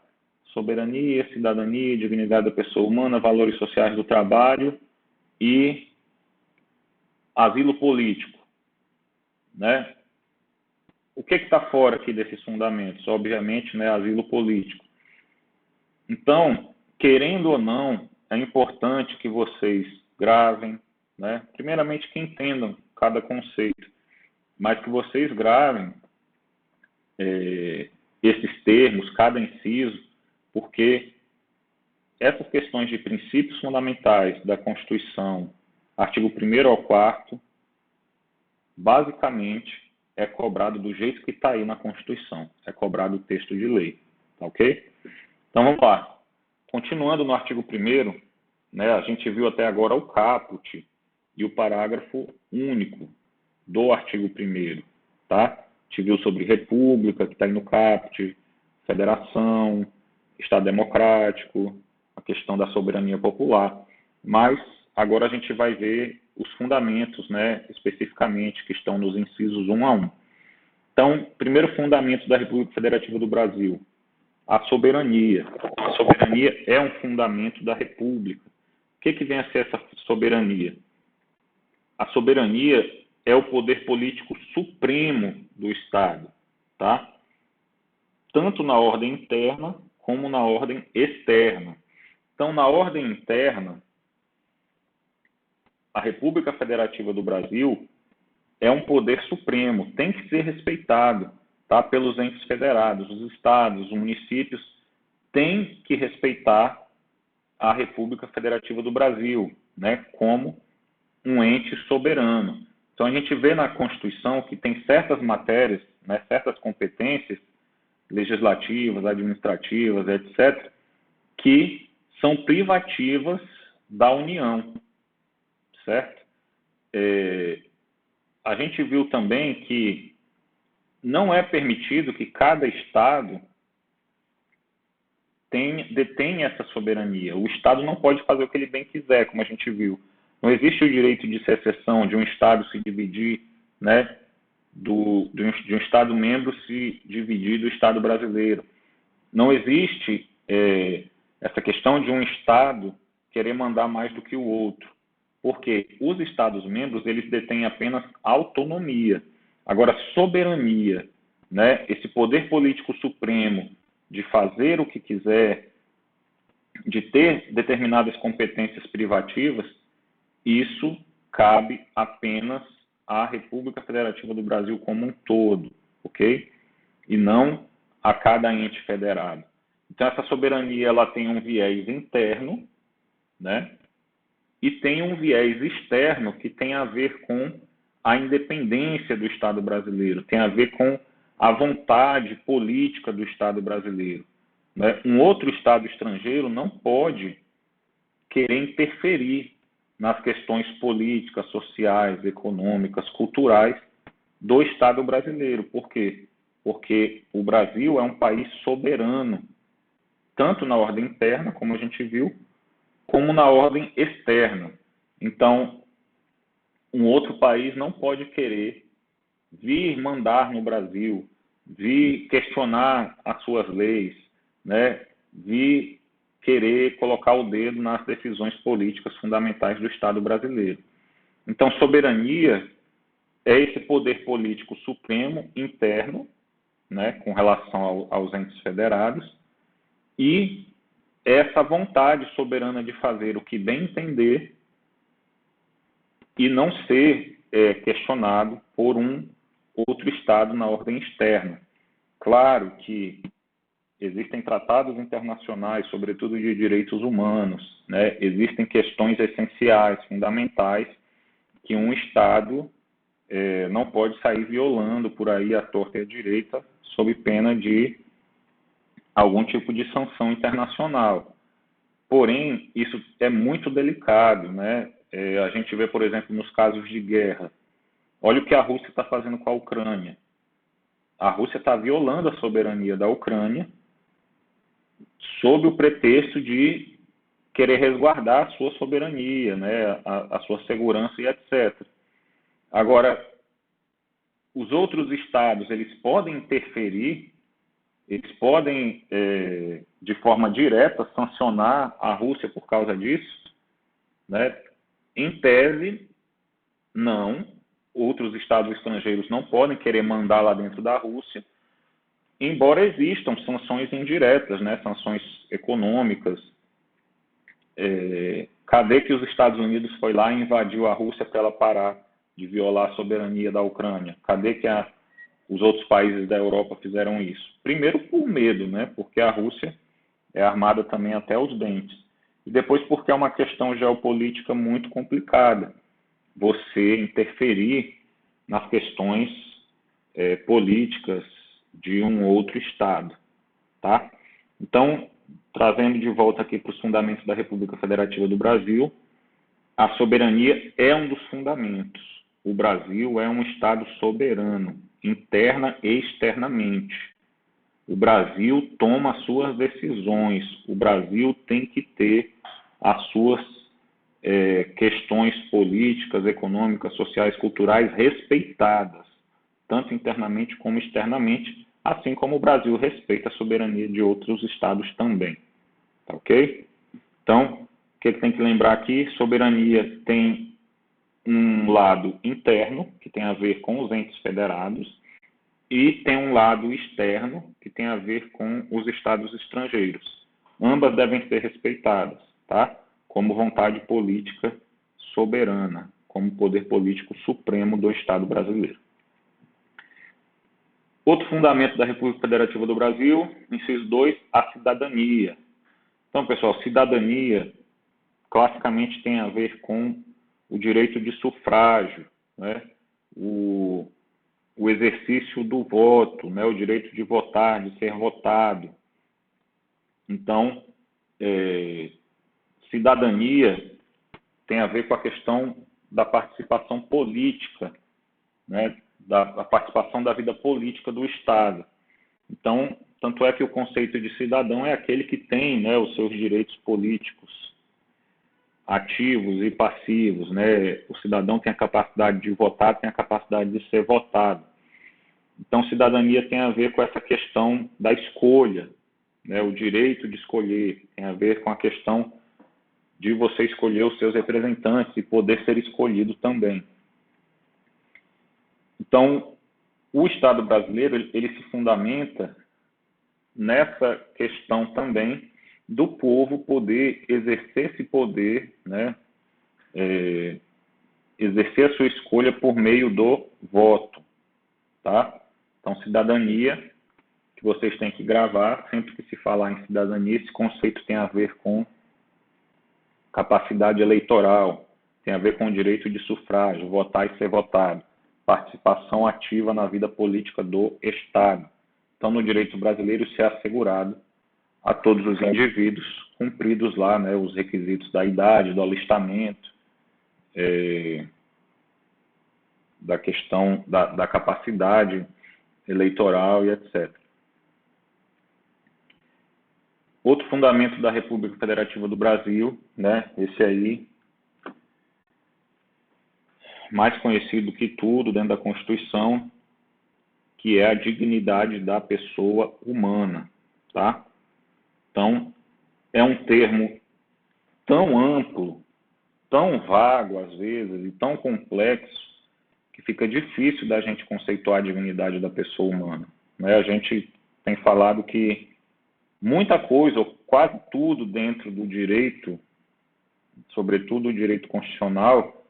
soberania, cidadania, dignidade da pessoa humana, valores sociais do trabalho e asilo político, né? O que está fora aqui desses fundamentos? Obviamente, né, asilo político. Então, querendo ou não, é importante que vocês gravem, né? Primeiramente que entendam cada conceito, mas que vocês gravem esses termos, cada inciso, porque essas questões de princípios fundamentais da Constituição, artigo 1º ao 4º, basicamente é cobrado do jeito que está aí na Constituição, é cobrado o texto de lei, tá ok? Então vamos lá. Continuando no artigo 1º, né, a gente viu até agora o caput e o parágrafo único do artigo 1º, tá? A gente viu sobre república, que está aí no caput, federação, Estado democrático, a questão da soberania popular, mas agora a gente vai ver os fundamentos, né, especificamente, que estão nos incisos 1 a 1. Então, primeiro fundamento da República Federativa do Brasil, a soberania. A soberania é um fundamento da República. O que vem a ser essa soberania? A soberania é o poder político supremo do Estado, tá? Tanto na ordem interna como na ordem externa. Então, na ordem interna, a República Federativa do Brasil é um poder supremo, tem que ser respeitado, tá, pelos entes federados, os estados, os municípios têm que respeitar a República Federativa do Brasil, né, como um ente soberano. Então, a gente vê na Constituição que tem certas matérias, né, certas competências legislativas, administrativas, etc., que são privativas da União, certo? A gente viu também que não é permitido que cada Estado detenha essa soberania. O Estado não pode fazer o que ele bem quiser, como a gente viu. Não existe o direito de secessão, de um Estado se dividir, né, de um Estado-membro se dividir do Estado brasileiro. Não existe essa questão de um Estado querer mandar mais do que o outro, porque os Estados-membros eles detêm apenas autonomia. Agora, soberania, né, esse poder político supremo de fazer o que quiser, de ter determinadas competências privativas, isso cabe apenas à República Federativa do Brasil como um todo, ok? E não a cada ente federado. Então, essa soberania ela tem um viés interno, né? E tem um viés externo que tem a ver com a independência do Estado brasileiro, tem a ver com a vontade política do Estado brasileiro, né? Um outro Estado estrangeiro não pode querer interferir nas questões políticas, sociais, econômicas, culturais do Estado brasileiro. Por quê? Porque o Brasil é um país soberano, tanto na ordem interna, como a gente viu, como na ordem externa. Então, um outro país não pode querer vir mandar no Brasil, vir questionar as suas leis, né? Vir querer colocar o dedo nas decisões políticas fundamentais do Estado brasileiro. Então, soberania é esse poder político supremo interno, né, com relação aos entes federados, e essa vontade soberana de fazer o que bem entender e não ser questionado por um outro Estado na ordem externa. Claro que existem tratados internacionais, sobretudo de direitos humanos, né? Existem questões essenciais, fundamentais, que um Estado não pode sair violando por aí à torta e à direita, sob pena de algum tipo de sanção internacional. Porém, isso é muito delicado, né? A gente vê, por exemplo, nos casos de guerra. Olha o que a Rússia está fazendo com a Ucrânia. A Rússia está violando a soberania da Ucrânia sob o pretexto de querer resguardar a sua soberania, né? A sua segurança e etc. Agora, os outros estados, eles podem interferir, eles podem, de forma direta, sancionar a Rússia por causa disso, né? Em tese, não. Outros estados estrangeiros não podem querer mandar lá dentro da Rússia, embora existam sanções indiretas, né? Sanções econômicas. Cadê que os Estados Unidos foi lá e invadiu a Rússia para ela parar de violar a soberania da Ucrânia? Cadê que os outros países da Europa fizeram isso? Primeiro por medo, né? Porque a Rússia é armada também até os dentes. E depois porque é uma questão geopolítica muito complicada. Você interferir nas questões políticas de um outro Estado, tá? Então, trazendo de volta aqui para os fundamentos da República Federativa do Brasil, a soberania é um dos fundamentos. O Brasil é um Estado soberano, interna e externamente. O Brasil toma as suas decisões. O Brasil tem que ter as suas questões políticas, econômicas, sociais, culturais respeitadas, tanto internamente como externamente, assim como o Brasil respeita a soberania de outros estados também. Tá ok? Então, o que tem que lembrar aqui? Soberania tem um lado interno, que tem a ver com os entes federados, e tem um lado externo, que tem a ver com os estados estrangeiros. Ambas devem ser respeitadas, tá? Como vontade política soberana, como poder político supremo do Estado brasileiro. Outro fundamento da República Federativa do Brasil, inciso 2, a cidadania. Então, pessoal, cidadania classicamente tem a ver com o direito de sufrágio, né? O exercício do voto, né? O direito de votar, de ser votado. Então, cidadania tem a ver com a questão da participação política, né? Da participação da vida política do Estado. Então, tanto é que o conceito de cidadão é aquele que tem, né, os seus direitos políticos ativos e passivos, né? O cidadão tem a capacidade de votar, tem a capacidade de ser votado. Então, cidadania tem a ver com essa questão da escolha, né? O direito de escolher, tem a ver com a questão de você escolher os seus representantes e poder ser escolhido também. Então, o Estado brasileiro, ele se fundamenta nessa questão também do povo poder exercer esse poder, né? Exercer a sua escolha por meio do voto, tá? Então, cidadania, que vocês têm que gravar, sempre que se falar em cidadania, esse conceito tem a ver com capacidade eleitoral, tem a ver com o direito de sufrágio, votar e ser votado, participação ativa na vida política do Estado. Então, no direito brasileiro, isso é assegurado a todos os indivíduos, cumpridos lá, né, os requisitos da idade, do alistamento, da questão da capacidade eleitoral e etc. Outro fundamento da República Federativa do Brasil, né, esse aí, mais conhecido que tudo dentro da Constituição, que é a dignidade da pessoa humana, tá? Então, é um termo tão amplo, tão vago às vezes e tão complexo que fica difícil da gente conceituar a dignidade da pessoa humana, né? A gente tem falado que muita coisa, ou quase tudo dentro do direito, sobretudo o direito constitucional,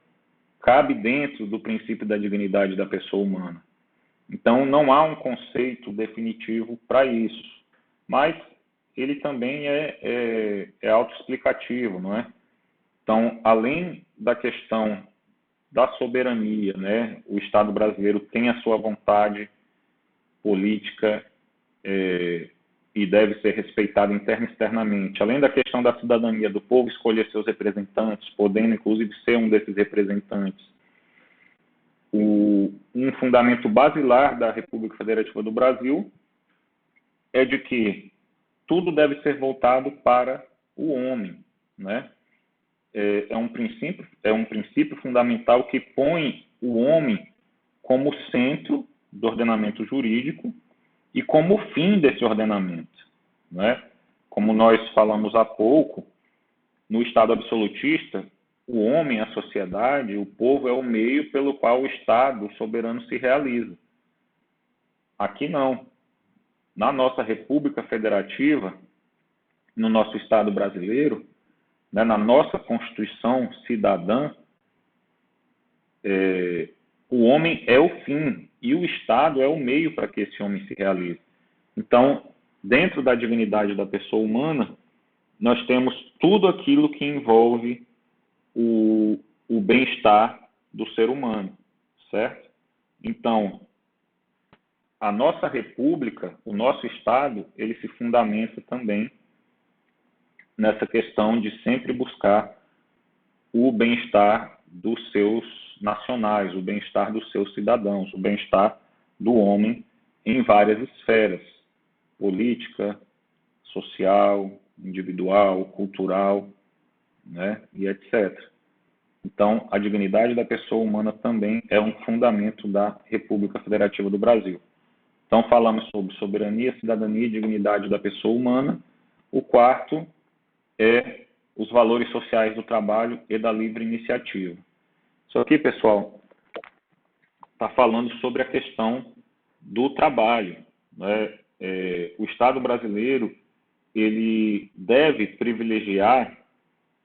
cabe dentro do princípio da dignidade da pessoa humana. Então, não há um conceito definitivo para isso, mas ele também é autoexplicativo, não é? Então, além da questão da soberania, né, o Estado brasileiro tem a sua vontade política e deve ser respeitado interna e externamente. Além da questão da cidadania do povo escolher seus representantes, podendo inclusive ser um desses representantes, um fundamento basilar da República Federativa do Brasil é de que tudo deve ser voltado para o homem, né? é um princípio fundamental que põe o homem como centro do ordenamento jurídico e como fim desse ordenamento, né? Como nós falamos há pouco, no Estado absolutista, o homem, a sociedade, o povo é o meio pelo qual o Estado soberano se realiza. Aqui não. Na nossa República Federativa, no nosso Estado brasileiro, né, na nossa Constituição cidadã, o homem é o fim e o Estado é o meio para que esse homem se realize. Então, dentro da dignidade da pessoa humana, nós temos tudo aquilo que envolve o bem-estar do ser humano, certo? Então, a nossa república, o nosso Estado, ele se fundamenta também nessa questão de sempre buscar o bem-estar dos seus nacionais, o bem-estar dos seus cidadãos, o bem-estar do homem em várias esferas, política, social, individual, cultural, né, e etc. Então, a dignidade da pessoa humana também é um fundamento da República Federativa do Brasil. Então, falamos sobre soberania, cidadania e dignidade da pessoa humana. O quarto é os valores sociais do trabalho e da livre iniciativa. Isso aqui, pessoal, está falando sobre a questão do trabalho, né? O Estado brasileiro ele deve privilegiar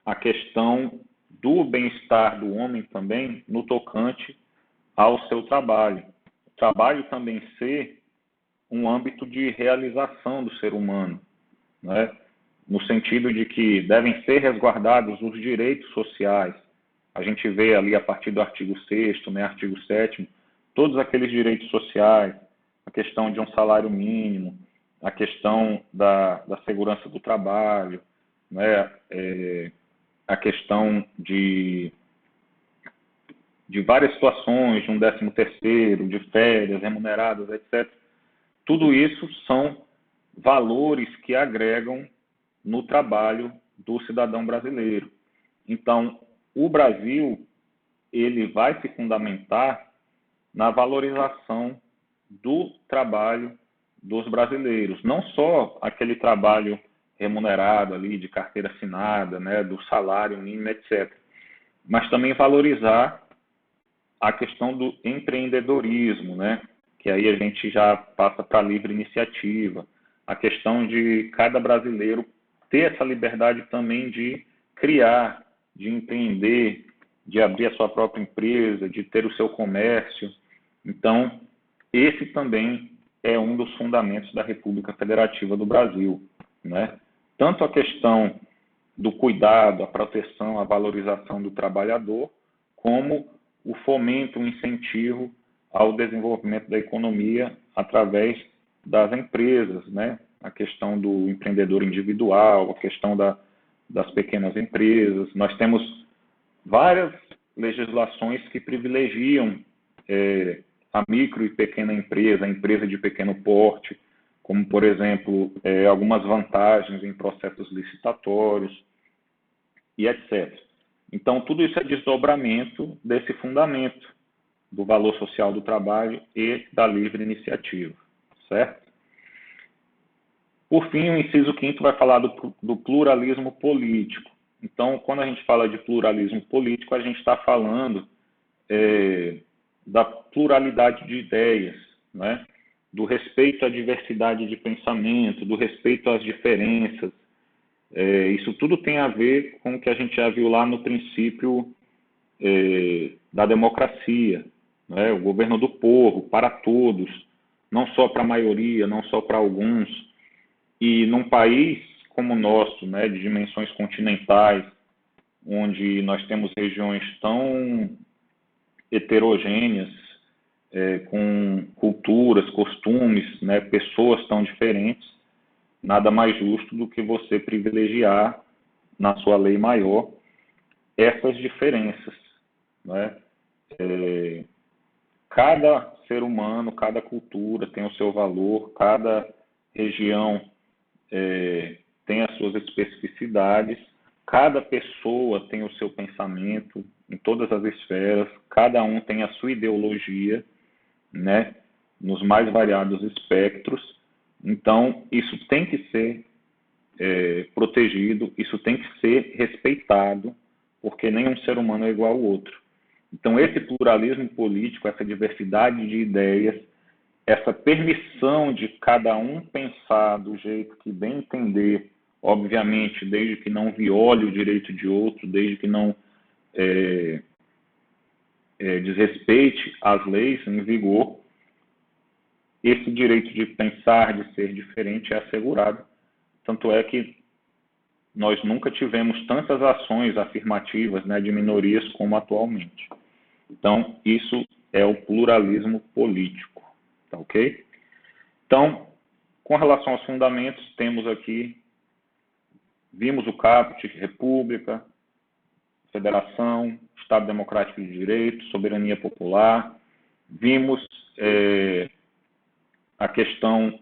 a questão do bem-estar do homem também no tocante ao seu trabalho. O trabalho também ser um âmbito de realização do ser humano, né? No sentido de que devem ser resguardados os direitos sociais. A gente vê ali a partir do artigo 6º, né, artigo 7º, todos aqueles direitos sociais, a questão de um salário mínimo, a questão da segurança do trabalho, né, a questão de várias situações, de um 13º, de férias remuneradas, etc. Tudo isso são valores que agregam no trabalho do cidadão brasileiro. Então, o Brasil ele vai se fundamentar na valorização do trabalho dos brasileiros, não só aquele trabalho remunerado ali de carteira assinada, né, do salário mínimo, etc., mas também valorizar a questão do empreendedorismo, né, que aí a gente já passa para a livre iniciativa, a questão de cada brasileiro ter essa liberdade também de criar, de empreender, de abrir a sua própria empresa, de ter o seu comércio. Então, esse também é um dos fundamentos da República Federativa do Brasil, né? Tanto a questão do cuidado, a proteção, a valorização do trabalhador, como o fomento, o incentivo ao desenvolvimento da economia através das empresas, né? A questão do empreendedor individual, a questão das pequenas empresas. Nós temos várias legislações que privilegiam a micro e pequena empresa, a empresa de pequeno porte, como, por exemplo, algumas vantagens em processos licitatórios e etc. Então, tudo isso é desdobramento desse fundamento do valor social do trabalho e da livre iniciativa, certo? Por fim, o inciso 5º vai falar do pluralismo político. Então, quando a gente fala de pluralismo político, a gente está falando da pluralidade de ideias, né? Do respeito à diversidade de pensamento, do respeito às diferenças. Isso tudo tem a ver com o que a gente já viu lá no princípio da democracia, né? O governo do povo, para todos, não só para a maioria, não só para alguns. E num país como o nosso, né, de dimensões continentais, onde nós temos regiões tão heterogêneas, com culturas, costumes, né, pessoas tão diferentes, nada mais justo do que você privilegiar na sua lei maior essas diferenças, né? Cada ser humano, cada cultura tem o seu valor, cada região tem as suas especificidades, Cada pessoa tem o seu pensamento em todas as esferas, cada um tem a sua ideologia, né, nos mais variados espectros. Então, isso tem que ser protegido, isso tem que ser respeitado, porque nenhum ser humano é igual ao outro. Então, esse pluralismo político, essa diversidade de ideias, essa permissão de cada um pensar do jeito que bem entender, obviamente, desde que não viole o direito de outro, desde que não desrespeite as leis em vigor, esse direito de pensar, de ser diferente é assegurado. Tanto é que nós nunca tivemos tantas ações afirmativas, né, de minorias como atualmente. Então, isso é o pluralismo político, tá ok? Então, com relação aos fundamentos, temos aqui, vimos o caput, república, federação, Estado Democrático de Direito, soberania popular, vimos a questão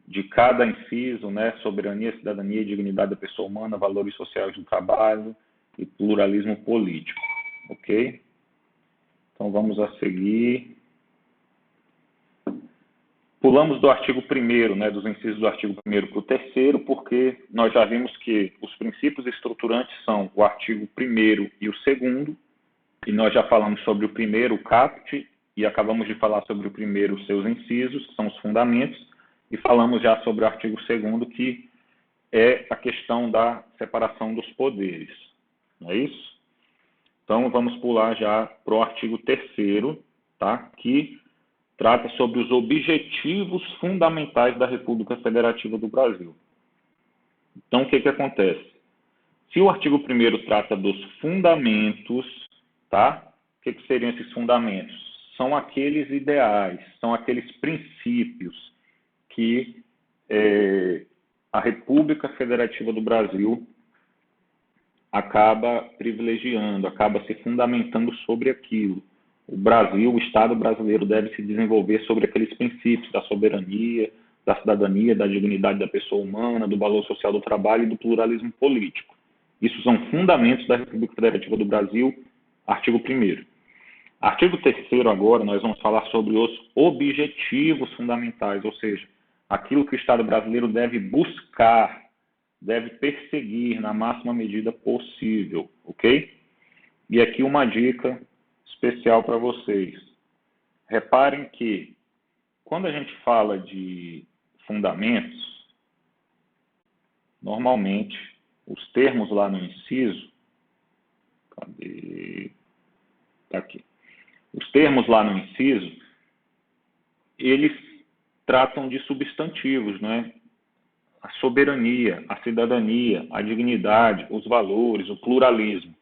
de cada inciso, né, soberania, cidadania e dignidade da pessoa humana, valores sociais do trabalho e pluralismo político, ok? Então, vamos a seguir. Pulamos do artigo 1º, né, dos incisos do artigo 1º para o 3º, porque nós já vimos que os princípios estruturantes são o artigo 1º e o 2º, e nós já falamos sobre o 1º, o caput, e acabamos de falar sobre o 1º, os seus incisos, que são os fundamentos, e falamos já sobre o artigo 2º, que é a questão da separação dos poderes. Não é isso? Então, vamos pular já para o artigo 3º, tá? Que trata sobre os objetivos fundamentais da República Federativa do Brasil. Então, o que acontece? Se o artigo 1º trata dos fundamentos, tá? O que seriam esses fundamentos? São aqueles ideais, são aqueles princípios que a República Federativa do Brasil acaba privilegiando, acaba se fundamentando sobre aquilo. O Brasil, o Estado brasileiro deve se desenvolver sobre aqueles princípios da soberania, da cidadania, da dignidade da pessoa humana, do valor social do trabalho e do pluralismo político. Isso são fundamentos da República Federativa do Brasil, artigo 1º. Artigo 3º agora, nós vamos falar sobre os objetivos fundamentais, ou seja, aquilo que o Estado brasileiro deve buscar, deve perseguir na máxima medida possível, ok? E aqui uma dica especial para vocês. Reparem que, quando a gente fala de fundamentos, normalmente, os termos lá no inciso, cadê? Tá aqui. Os termos lá no inciso, eles tratam de substantivos, né? A soberania, a cidadania, a dignidade, os valores, o pluralismo.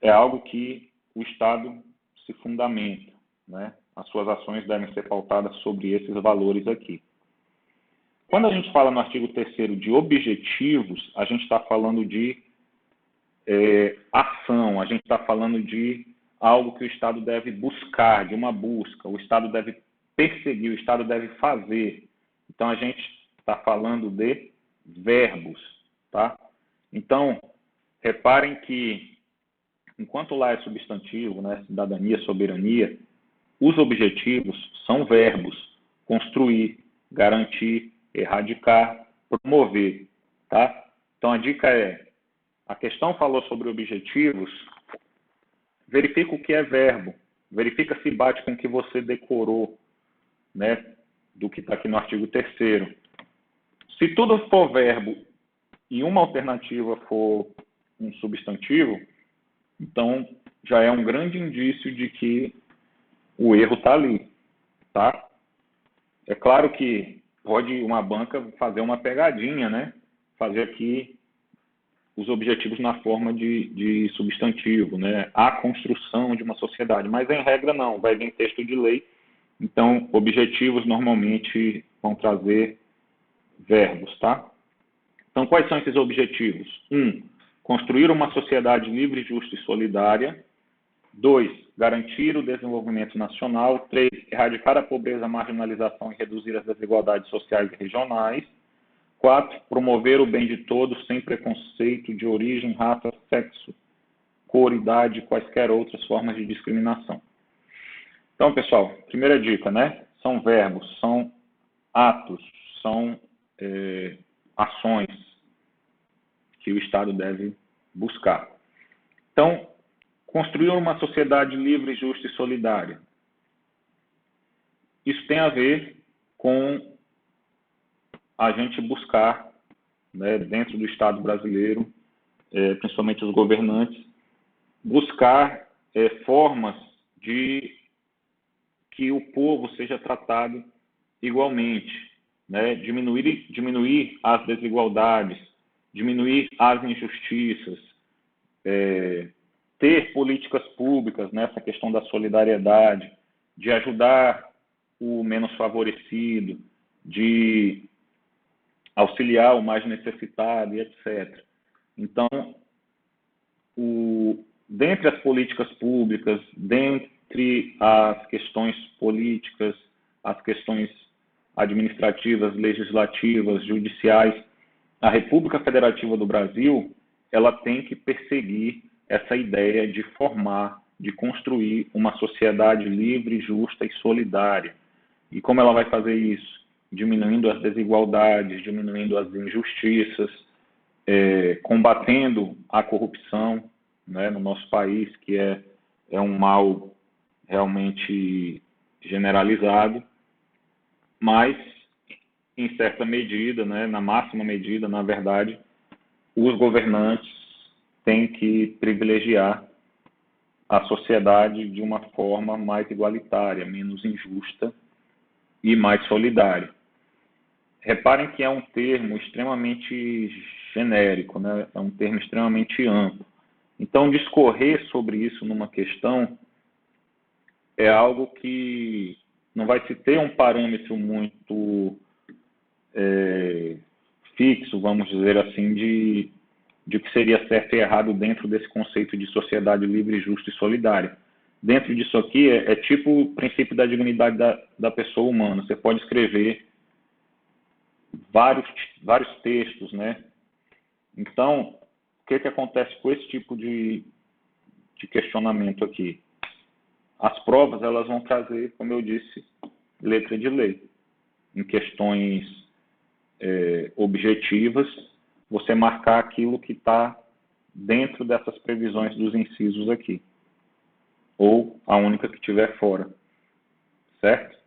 É algo que o Estado se fundamenta, né? As suas ações devem ser pautadas sobre esses valores aqui. Quando a gente fala no artigo 3º de objetivos, a gente está falando de ação, a gente está falando de algo que o Estado deve buscar, de uma busca, o Estado deve perseguir, o Estado deve fazer. Então, a gente está falando de verbos, tá? Então, reparem que, enquanto lá é substantivo, né, cidadania, soberania, os objetivos são verbos: construir, garantir, erradicar, promover, tá? Então, a dica é, a questão falou sobre objetivos, verifica o que é verbo, verifica se bate com o que você decorou, né, do que está aqui no artigo 3º. Se tudo for verbo e uma alternativa for um substantivo, então já é um grande indício de que o erro está ali, tá? É claro que pode uma banca fazer uma pegadinha, né? Fazer aqui os objetivos na forma de substantivo, né? A construção de uma sociedade, mas em regra não, vai vir texto de lei. Então, objetivos normalmente vão trazer verbos, tá? Então, quais são esses objetivos? 1. Construir uma sociedade livre, justa e solidária. 2. Garantir o desenvolvimento nacional. 3. Erradicar a pobreza, a marginalização e reduzir as desigualdades sociais e regionais. 4, promover o bem de todos sem preconceito de origem, raça, sexo, cor, idade e quaisquer outras formas de discriminação. Então, pessoal, primeira dica, né? São verbos, são atos, são ações que o Estado deve buscar. Então, construir uma sociedade livre, justa e solidária. Isso tem a ver com a gente buscar, né, dentro do Estado brasileiro, principalmente os governantes, buscar formas de que o povo seja tratado igualmente, né? Diminuir as desigualdades, diminuir as injustiças, ter políticas públicas nessa questão da solidariedade, de ajudar o menos favorecido, de auxiliar o mais necessitado e etc. Então, dentre as políticas públicas, dentre as questões políticas, as questões administrativas, legislativas, judiciais, a República Federativa do Brasil, ela tem que perseguir essa ideia de formar, de construir uma sociedade livre, justa e solidária. E como ela vai fazer isso? Diminuindo as desigualdades, diminuindo as injustiças, combatendo a corrupção, né, no nosso país, que é um mal realmente generalizado, mas, em certa medida, né, na máxima medida, na verdade, os governantes têm que privilegiar a sociedade de uma forma mais igualitária, menos injusta e mais solidária. Reparem que é um termo extremamente genérico, né? É um termo extremamente amplo. Então, discorrer sobre isso numa questão é algo que não vai se ter um parâmetro muito fixo, vamos dizer assim, de o que seria certo e errado dentro desse conceito de sociedade livre, justa e solidária. Dentro disso aqui é tipo o princípio da dignidade da pessoa humana. Você pode escrever vários textos, né? Então, o que acontece com esse tipo de questionamento aqui? As provas, elas vão trazer, como eu disse, letra de lei. Em questões objetivas, você marcar aquilo que está dentro dessas previsões dos incisos aqui. Ou a única que estiver fora. Certo?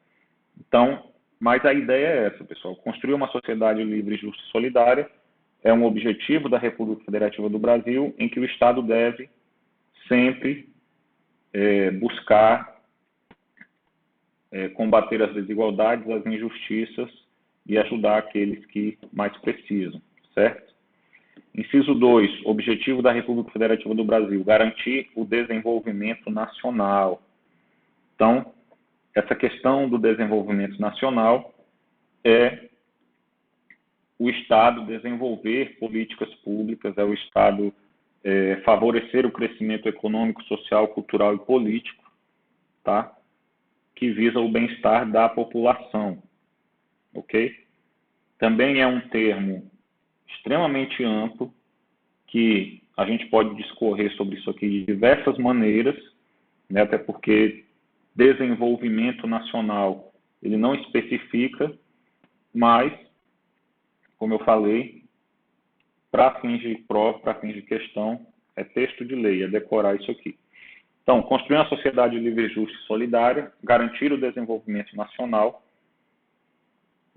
Então, mas a ideia é essa, pessoal. Construir uma sociedade livre, justa e solidária é um objetivo da República Federativa do Brasil, em que o Estado deve sempre buscar combater as desigualdades, as injustiças e ajudar aqueles que mais precisam, certo? Inciso 2, objetivo da República Federativa do Brasil, garantir o desenvolvimento nacional. Então, essa questão do desenvolvimento nacional é o Estado desenvolver políticas públicas, é o Estado favorecer o crescimento econômico, social, cultural e político, tá? Que visa o bem-estar da população, ok? Também é um termo extremamente amplo que a gente pode discorrer sobre isso aqui de diversas maneiras, né? Até porque desenvolvimento nacional ele não especifica, mas, como eu falei, para fins de prova, para fins de questão, é texto de lei, é decorar isso aqui. Então, construir uma sociedade livre, justa e solidária, garantir o desenvolvimento nacional,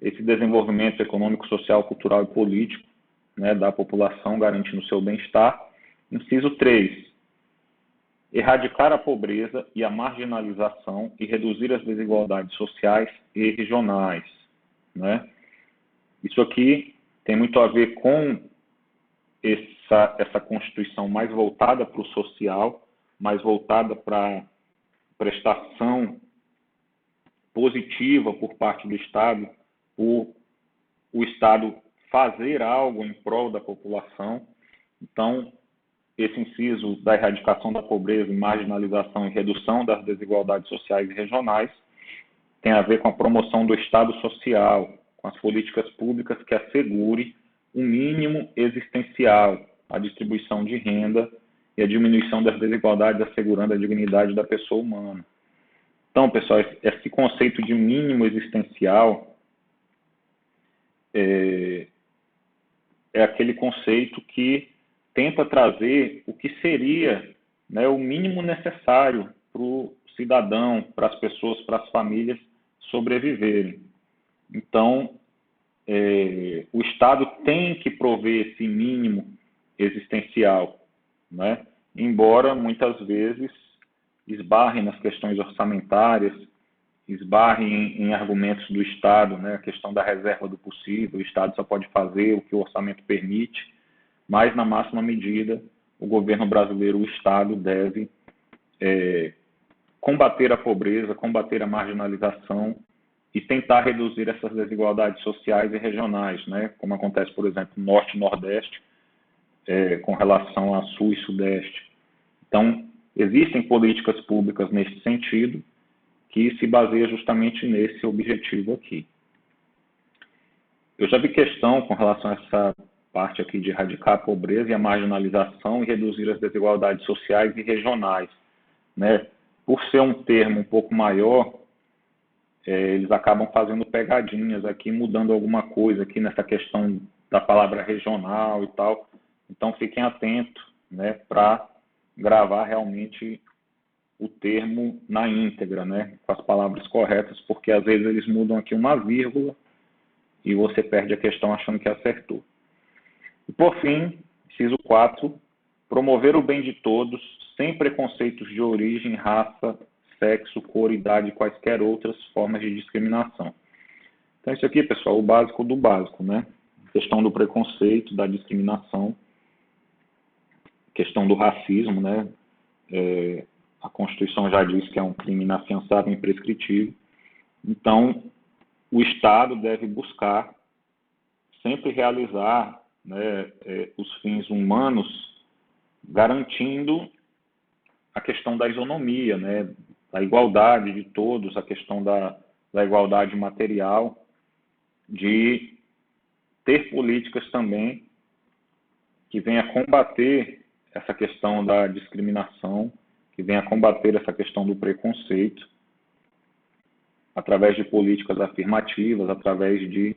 esse desenvolvimento econômico, social, cultural e político, né, da população, garantindo o seu bem-estar. Inciso 3, erradicar a pobreza e a marginalização e reduzir as desigualdades sociais e regionais, né? Isso aqui tem muito a ver com essa Constituição mais voltada para o social, mais voltada para prestação positiva por parte do Estado, o Estado fazer algo em prol da população. Então, esse inciso da erradicação da pobreza, marginalização e redução das desigualdades sociais e regionais tem a ver com a promoção do Estado social, com as políticas públicas que assegure um mínimo existencial, a distribuição de renda e a diminuição das desigualdades, assegurando a dignidade da pessoa humana. Então, pessoal, esse conceito de mínimo existencial é aquele conceito que tenta trazer o que seria, né, o mínimo necessário para o cidadão, para as pessoas, para as famílias sobreviverem. Então, o Estado tem que prover esse mínimo existencial, né? Embora muitas vezes esbarrem nas questões orçamentárias, esbarrem em argumentos do Estado, né? A questão da reserva do possível, o Estado só pode fazer o que o orçamento permite, mas, na máxima medida, o governo brasileiro, o Estado, deve combater a pobreza, combater a marginalização e tentar reduzir essas desigualdades sociais e regionais, né? Como acontece, por exemplo, no Norte e Nordeste, com relação a Sul e Sudeste. Então, existem políticas públicas nesse sentido, que se baseia justamente nesse objetivo aqui. Eu já vi questão com relação a essa parte aqui de erradicar a pobreza e a marginalização e reduzir as desigualdades sociais e regionais, né? Por ser um termo um pouco maior, eles acabam fazendo pegadinhas aqui, mudando alguma coisa aqui nessa questão da palavra regional e tal. Então, fiquem atentos, né, para gravar realmente o termo na íntegra, né, com as palavras corretas, porque às vezes eles mudam aqui uma vírgula e você perde a questão achando que acertou. E, por fim, inciso 4, promover o bem de todos, sem preconceitos de origem, raça, sexo, cor, idade e quaisquer outras formas de discriminação. Então, isso aqui, pessoal, o básico do básico, né? Questão do preconceito, da discriminação, questão do racismo, né? A Constituição já diz que é um crime inafiançável e imprescritível. Então, o Estado deve buscar sempre realizar, né, os fins humanos, garantindo a questão da isonomia, né, da igualdade de todos, a questão da igualdade material, de ter políticas também que venham combater essa questão da discriminação, que venha combater essa questão do preconceito, através de políticas afirmativas, através de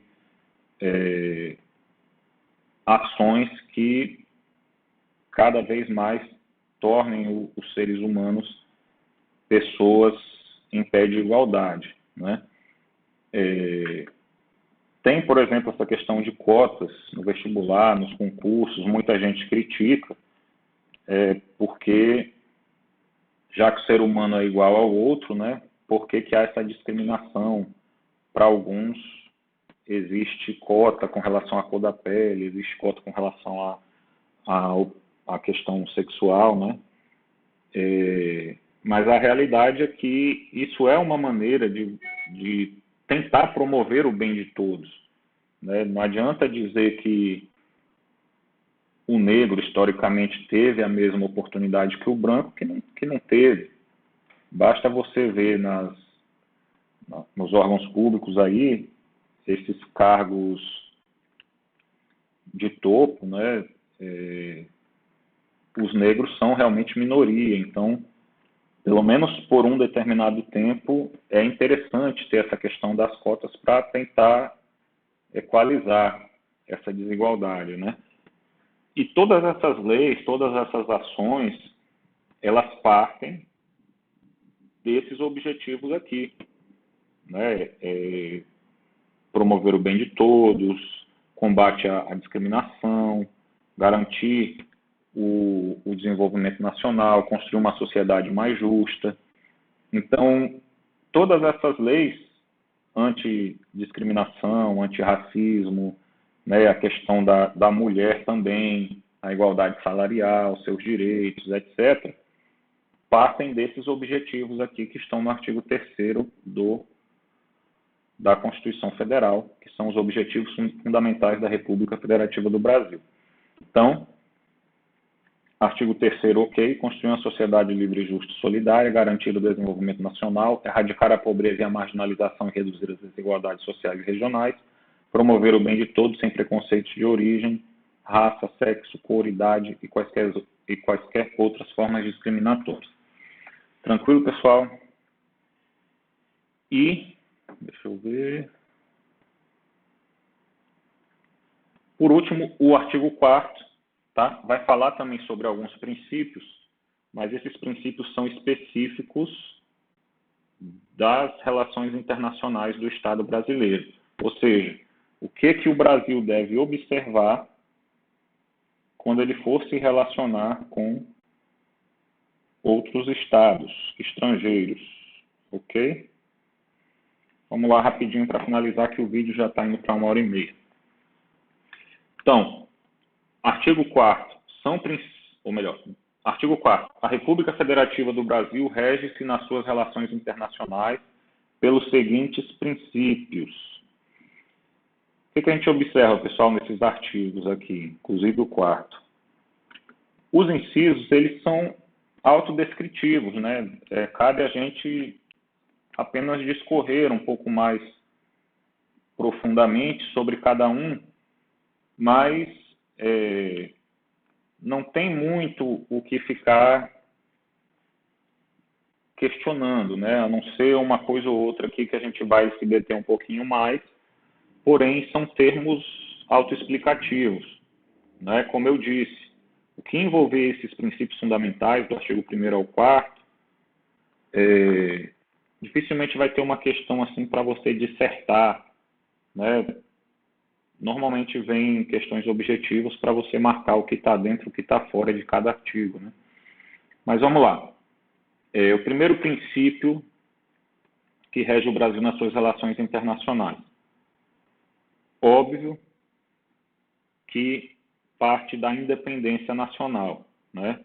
ações que cada vez mais tornem os seres humanos pessoas em pé de igualdade, né? Tem, por exemplo, essa questão de cotas no vestibular, nos concursos, muita gente critica, porque já que o ser humano é igual ao outro, né, por que há essa discriminação? Para alguns, existe cota com relação à cor da pele, existe cota com relação à questão sexual, né? Mas a realidade é que isso é uma maneira de tentar promover o bem de todos, né? Não adianta dizer que o negro, historicamente, teve a mesma oportunidade que o branco, que não teve. Basta você ver nos órgãos públicos aí, esses cargos de topo, né? Os negros são realmente minoria. Então, pelo menos por um determinado tempo, é interessante ter essa questão das cotas para tentar equalizar essa desigualdade, né? E todas essas leis, todas essas ações, elas partem desses objetivos aqui, né? Promover o bem de todos, combate à discriminação, garantir o desenvolvimento nacional, construir uma sociedade mais justa. Então, todas essas leis antidiscriminação, antirracismo, né, a questão da mulher também, a igualdade salarial, seus direitos, etc., partem desses objetivos aqui que estão no artigo 3º da Constituição Federal, que são os objetivos fundamentais da República Federativa do Brasil. Então, artigo 3º, ok, construir uma sociedade livre, justa e solidária, garantir o desenvolvimento nacional, erradicar a pobreza e a marginalização e reduzir as desigualdades sociais e regionais, promover o bem de todos sem preconceitos de origem, raça, sexo, cor, idade e quaisquer outras formas discriminatórias. Tranquilo, pessoal? E, deixa eu ver... Por último, o artigo 4º, tá? Vai falar também sobre alguns princípios, mas esses princípios são específicos das relações internacionais do Estado brasileiro. Ou seja, o que o Brasil deve observar quando ele for se relacionar com outros estados estrangeiros, ok? Vamos lá rapidinho para finalizar, que o vídeo já está indo para 1h30. Então, artigo 4º, artigo 4º, a República Federativa do Brasil rege-se nas suas relações internacionais pelos seguintes princípios. O que a gente observa, pessoal, nesses artigos aqui, inclusive o 4º? Os incisos, eles são autodescritivos, né? Cabe a gente apenas discorrer um pouco mais profundamente sobre cada um, mas não tem muito o que ficar questionando, né? A não ser uma coisa ou outra aqui que a gente vai se deter um pouquinho mais, porém são termos autoexplicativos, né? Como eu disse, o que envolver esses princípios fundamentais do artigo 1º ao 4º, dificilmente vai ter uma questão assim para você dissertar, né? Normalmente vem questões objetivas para você marcar o que está dentro e o que está fora de cada artigo, né? Mas vamos lá. O primeiro princípio que rege o Brasil nas suas relações internacionais. Óbvio que parte da independência nacional, né?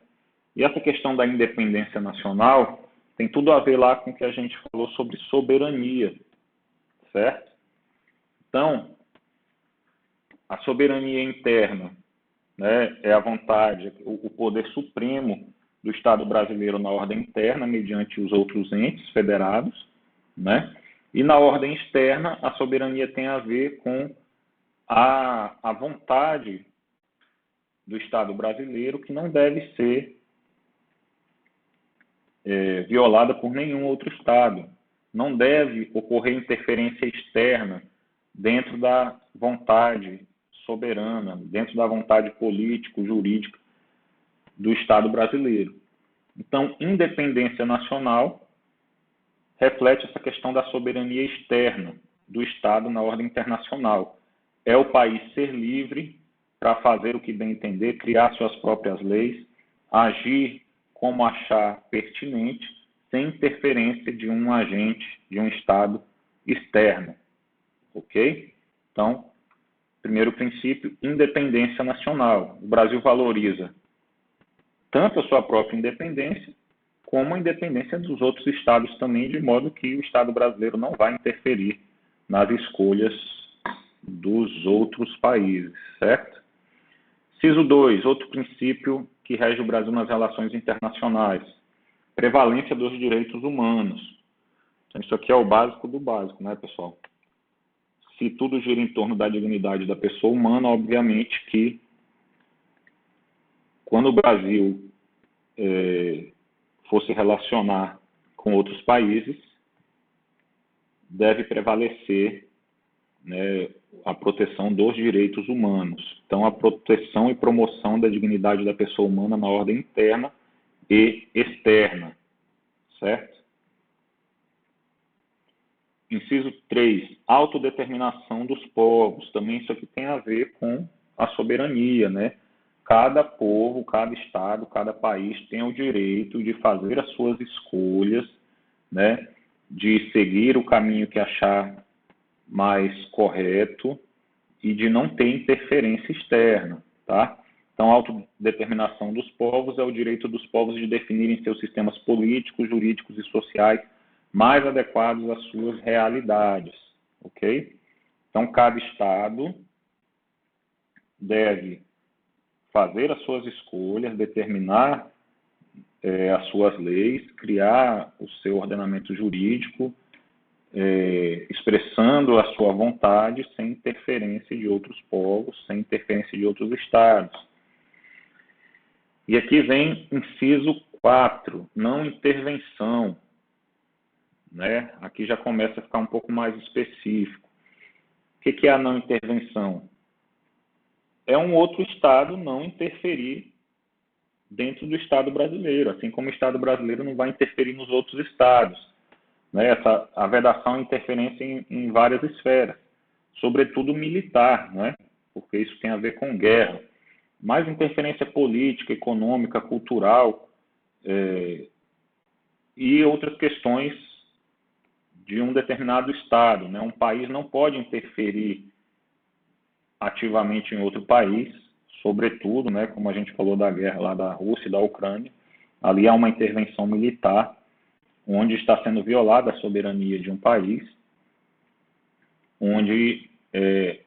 E essa questão da independência nacional tem tudo a ver lá com o que a gente falou sobre soberania, certo? Então, a soberania interna, né, é a vontade, o poder supremo do Estado brasileiro na ordem interna, mediante os outros entes federados, né? E na ordem externa, a soberania tem a ver com a vontade do Estado brasileiro, que não deve ser violada por nenhum outro Estado. Não deve ocorrer interferência externa dentro da vontade soberana, dentro da vontade político-jurídica do Estado brasileiro. Então, independência nacional reflete essa questão da soberania externa do Estado na ordem internacional. É o país ser livre para fazer o que bem entender, criar suas próprias leis, agir como achar pertinente, sem interferência de um agente, de um Estado externo. Ok? Então, primeiro princípio, independência nacional. O Brasil valoriza tanto a sua própria independência, como a independência dos outros estados também, de modo que o Estado brasileiro não vai interferir nas escolhas dos outros países, certo? Inciso 2, outro princípio que rege o Brasil nas relações internacionais, prevalência dos direitos humanos. Então, isso aqui é o básico do básico, né, pessoal? Se tudo gira em torno da dignidade da pessoa humana, obviamente que quando o Brasil for se relacionar com outros países, deve prevalecer, né, a proteção dos direitos humanos. Então, a proteção e promoção da dignidade da pessoa humana na ordem interna e externa, certo? Inciso 3, autodeterminação dos povos. Também isso aqui tem a ver com a soberania, né? Cada povo, cada estado, cada país tem o direito de fazer as suas escolhas, né? De seguir o caminho que achar mais correto e de não ter interferência externa, tá? Então, a autodeterminação dos povos é o direito dos povos de definirem seus sistemas políticos, jurídicos e sociais mais adequados às suas realidades, ok? Então, cada estado deve fazer as suas escolhas, determinar as suas leis, criar o seu ordenamento jurídico, expressando a sua vontade sem interferência de outros povos, sem interferência de outros estados. E aqui vem inciso 4, não intervenção. Né? Aqui já começa a ficar um pouco mais específico. O que é a não intervenção? É um outro estado não interferir dentro do Estado brasileiro, assim como o Estado brasileiro não vai interferir nos outros estados. Né? A vedação é interferência em várias esferas, sobretudo militar, né? Porque isso tem a ver com guerra. Mas interferência política, econômica, cultural e outras questões de um determinado estado. Né? Um país não pode interferir ativamente em outro país, sobretudo, né, como a gente falou da guerra lá da Rússia e da Ucrânia. Ali há uma intervenção militar, onde está sendo violada a soberania de um país, onde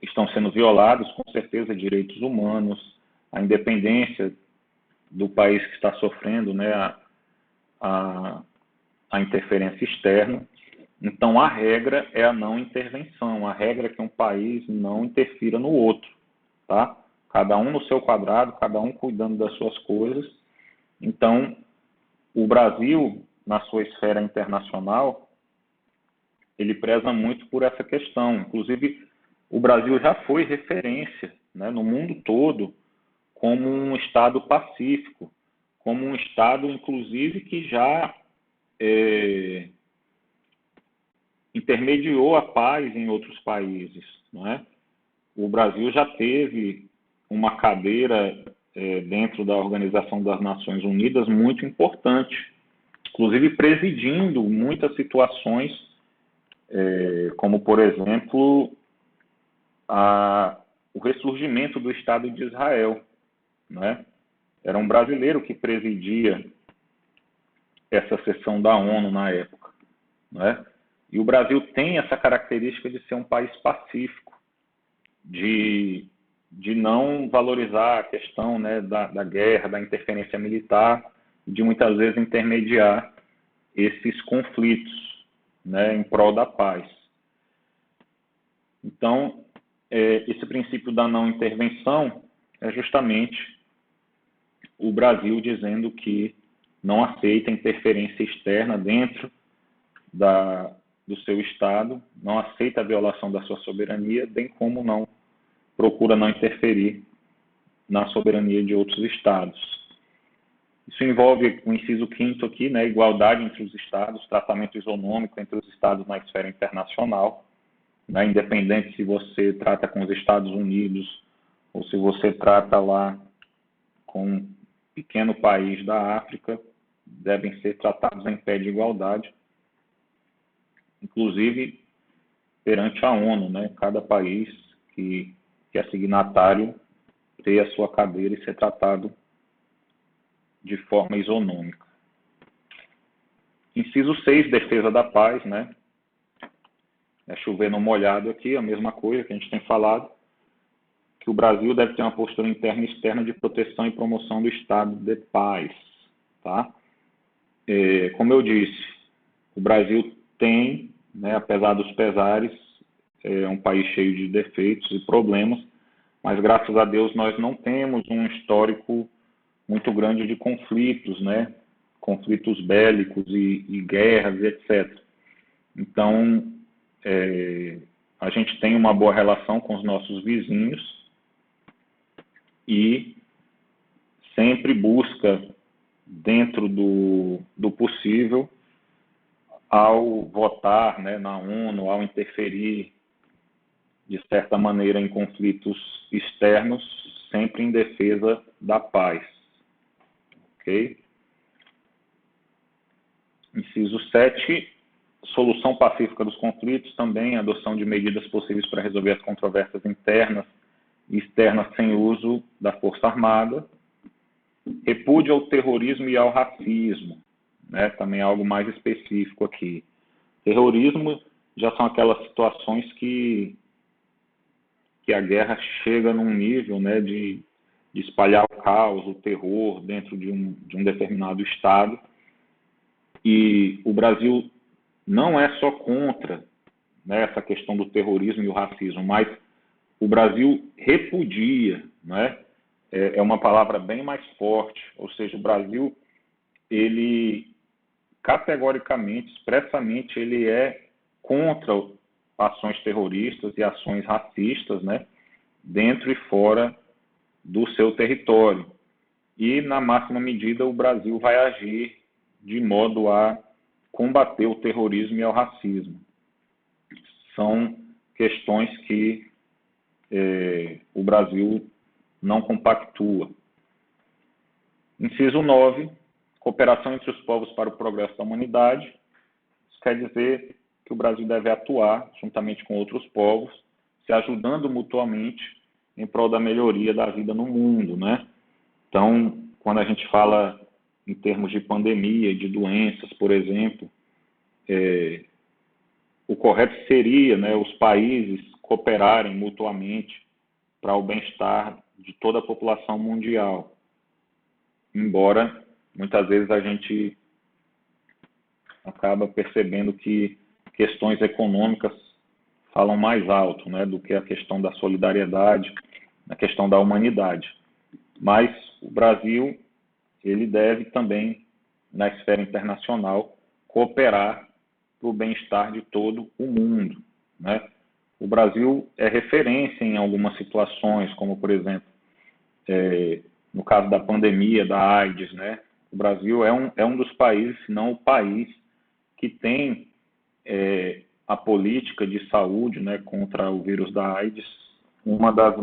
estão sendo violados, com certeza, direitos humanos, a independência do país que está sofrendo, né, a interferência externa. Então, a regra é a não intervenção. A regra é que um país não interfira no outro, tá? Cada um no seu quadrado, cada um cuidando das suas coisas. Então, o Brasil, na sua esfera internacional, ele preza muito por essa questão. Inclusive, o Brasil já foi referência, né, no mundo todo como um Estado pacífico, como um Estado, inclusive, que já intermediou a paz em outros países. Não é? O Brasil já teve uma cadeira dentro da Organização das Nações Unidas muito importante, inclusive presidindo muitas situações, como, por exemplo, o ressurgimento do Estado de Israel. Não é? Era um brasileiro que presidia essa sessão da ONU na época. Não é? E o Brasil tem essa característica de ser um país pacífico, de não valorizar a questão, né, da guerra, da interferência militar, de muitas vezes intermediar esses conflitos, né, em prol da paz. Então, esse princípio da não intervenção é justamente o Brasil dizendo que não aceita interferência externa dentro do seu Estado, não aceita a violação da sua soberania, bem como não procura não interferir na soberania de outros Estados. Isso envolve o inciso 5º aqui, né, igualdade entre os Estados, tratamento isonômico entre os Estados na esfera internacional, né, independente se você trata com os Estados Unidos ou se você trata lá com um pequeno país da África, devem ser tratados em pé de igualdade, inclusive perante a ONU, né? Cada país que é signatário ter a sua cadeira e ser tratado de forma isonômica. Inciso 6, defesa da paz, né? É chover no molhado aqui, a mesma coisa que a gente tem falado, que o Brasil deve ter uma postura interna e externa de proteção e promoção do estado de paz, tá? Como eu disse, o Brasil tem, né, apesar dos pesares, um país cheio de defeitos e problemas, mas graças a Deus nós não temos um histórico muito grande de conflitos, né? Conflitos bélicos e guerras, etc. Então, a gente tem uma boa relação com os nossos vizinhos e sempre busca, dentro do possível, ao votar, né, na ONU, ao interferir de certa maneira em conflitos externos, sempre em defesa da paz. Ok? Inciso 7, solução pacífica dos conflitos, também adoção de medidas possíveis para resolver as controvérsias internas e externas sem uso da força armada. Repúdio ao terrorismo e ao racismo, né? Também algo mais específico aqui. Terrorismo já são aquelas situações que a guerra chega num nível, né, de espalhar o caos, o terror dentro de um determinado estado. E o Brasil não é só contra né, essa questão do terrorismo e o racismo, mas o Brasil repudia, né, é uma palavra bem mais forte, ou seja, o Brasil, ele categoricamente, expressamente, ele é contra ações terroristas e ações racistas, né, dentro e fora do seu território. E, na máxima medida, o Brasil vai agir de modo a combater o terrorismo e o racismo. São questões que o Brasil não compactua. Inciso 9, cooperação entre os povos para o progresso da humanidade. Isso quer dizer que o Brasil deve atuar, juntamente com outros povos, se ajudando mutuamente em prol da melhoria da vida no mundo, né? Então, quando a gente fala em termos de pandemia, de doenças, por exemplo, o correto seria, né, os países cooperarem mutuamente para o bem-estar de toda a população mundial. Embora, muitas vezes, a gente acaba percebendo que questões econômicas falam mais alto, né, do que a questão da solidariedade, a questão da humanidade. Mas o Brasil, ele deve também, na esfera internacional, cooperar para o bem-estar de todo o mundo, né? O Brasil é referência em algumas situações, como, por exemplo, no caso da pandemia da AIDS, né? O Brasil é um dos países, se não o país, que tem a política de saúde, né, contra o vírus da AIDS, uma das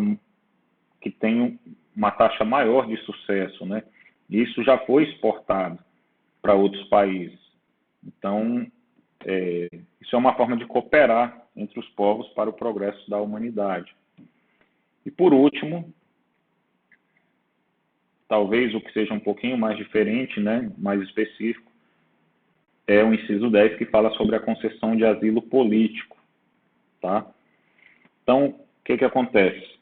que tem uma taxa maior de sucesso, né? Isso já foi exportado para outros países. Então, isso é uma forma de cooperar entre os povos para o progresso da humanidade. E, por último, talvez o que seja um pouquinho mais diferente, né, mais específico, é o inciso 10, que fala sobre a concessão de asilo político. Tá? Então, o que acontece?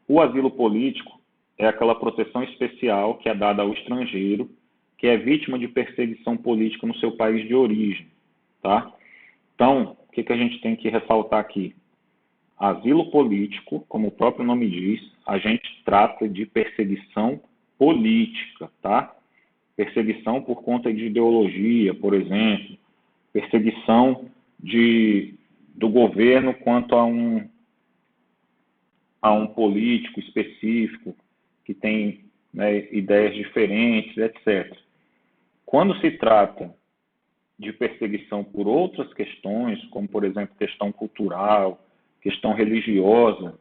O asilo político é aquela proteção especial que é dada ao estrangeiro que é vítima de perseguição política no seu país de origem. Tá? Então, o que a gente tem que ressaltar aqui? Asilo político, como o próprio nome diz, a gente trata de perseguição política, tá? Perseguição por conta de ideologia, por exemplo, perseguição do governo quanto a um político específico que tem, né, ideias diferentes, etc. Quando se trata de perseguição por outras questões, como, por exemplo, questão cultural, questão religiosa,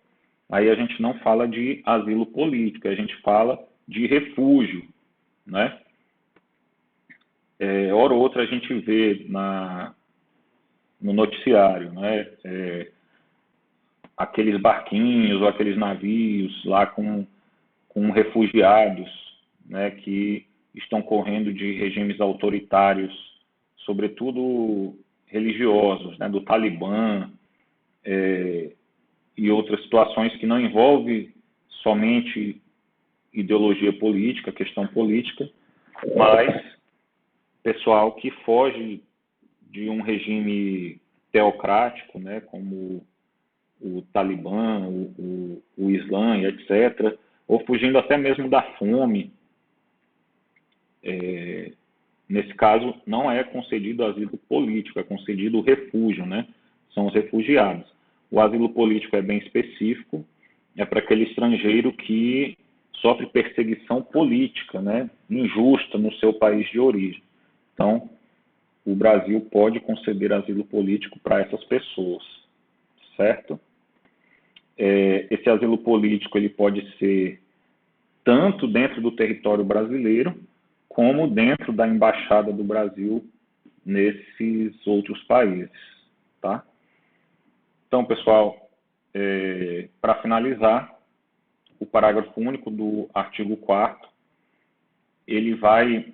aí a gente não fala de asilo político, a gente fala de refúgio, né? Hora ou outra a gente vê no noticiário, né, aqueles barquinhos ou aqueles navios lá com refugiados, né, que estão correndo de regimes autoritários, sobretudo religiosos, né, do Talibã, e outras situações que não envolvem somente ideologia política, questão política, mas pessoal que foge de um regime teocrático, né, como o Talibã, o Islã, etc., ou fugindo até mesmo da fome. Nesse caso, não é concedido asilo político, é concedido o refúgio, né? São os refugiados. O asilo político é bem específico, é para aquele estrangeiro que sofre perseguição política, né, injusta no seu país de origem. Então, o Brasil pode conceder asilo político para essas pessoas, certo? Esse asilo político ele pode ser tanto dentro do território brasileiro, como dentro da embaixada do Brasil nesses outros países, tá? Então, pessoal, para finalizar, o parágrafo único do artigo 4º, ele vai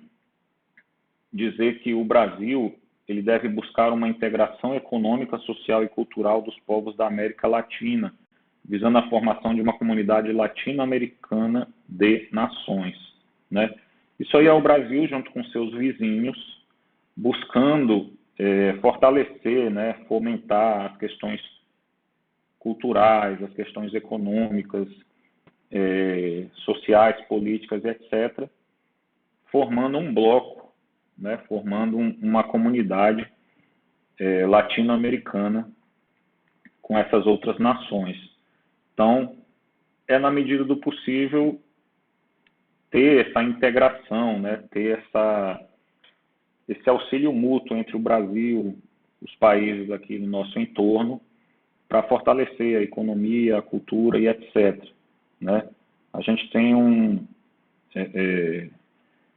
dizer que o Brasil ele deve buscar uma integração econômica, social e cultural dos povos da América Latina, visando a formação de uma comunidade latino-americana de nações, né? Isso aí é o Brasil, junto com seus vizinhos, buscando fortalecer, né, fomentar as questões culturais, as questões econômicas, sociais, políticas, etc., formando um bloco, né, formando uma comunidade latino-americana com essas outras nações. Então, na medida do possível, ter essa integração, né, ter esse auxílio mútuo entre o Brasil, os países aqui no nosso entorno, para fortalecer a economia, a cultura e etc. Né? A gente tem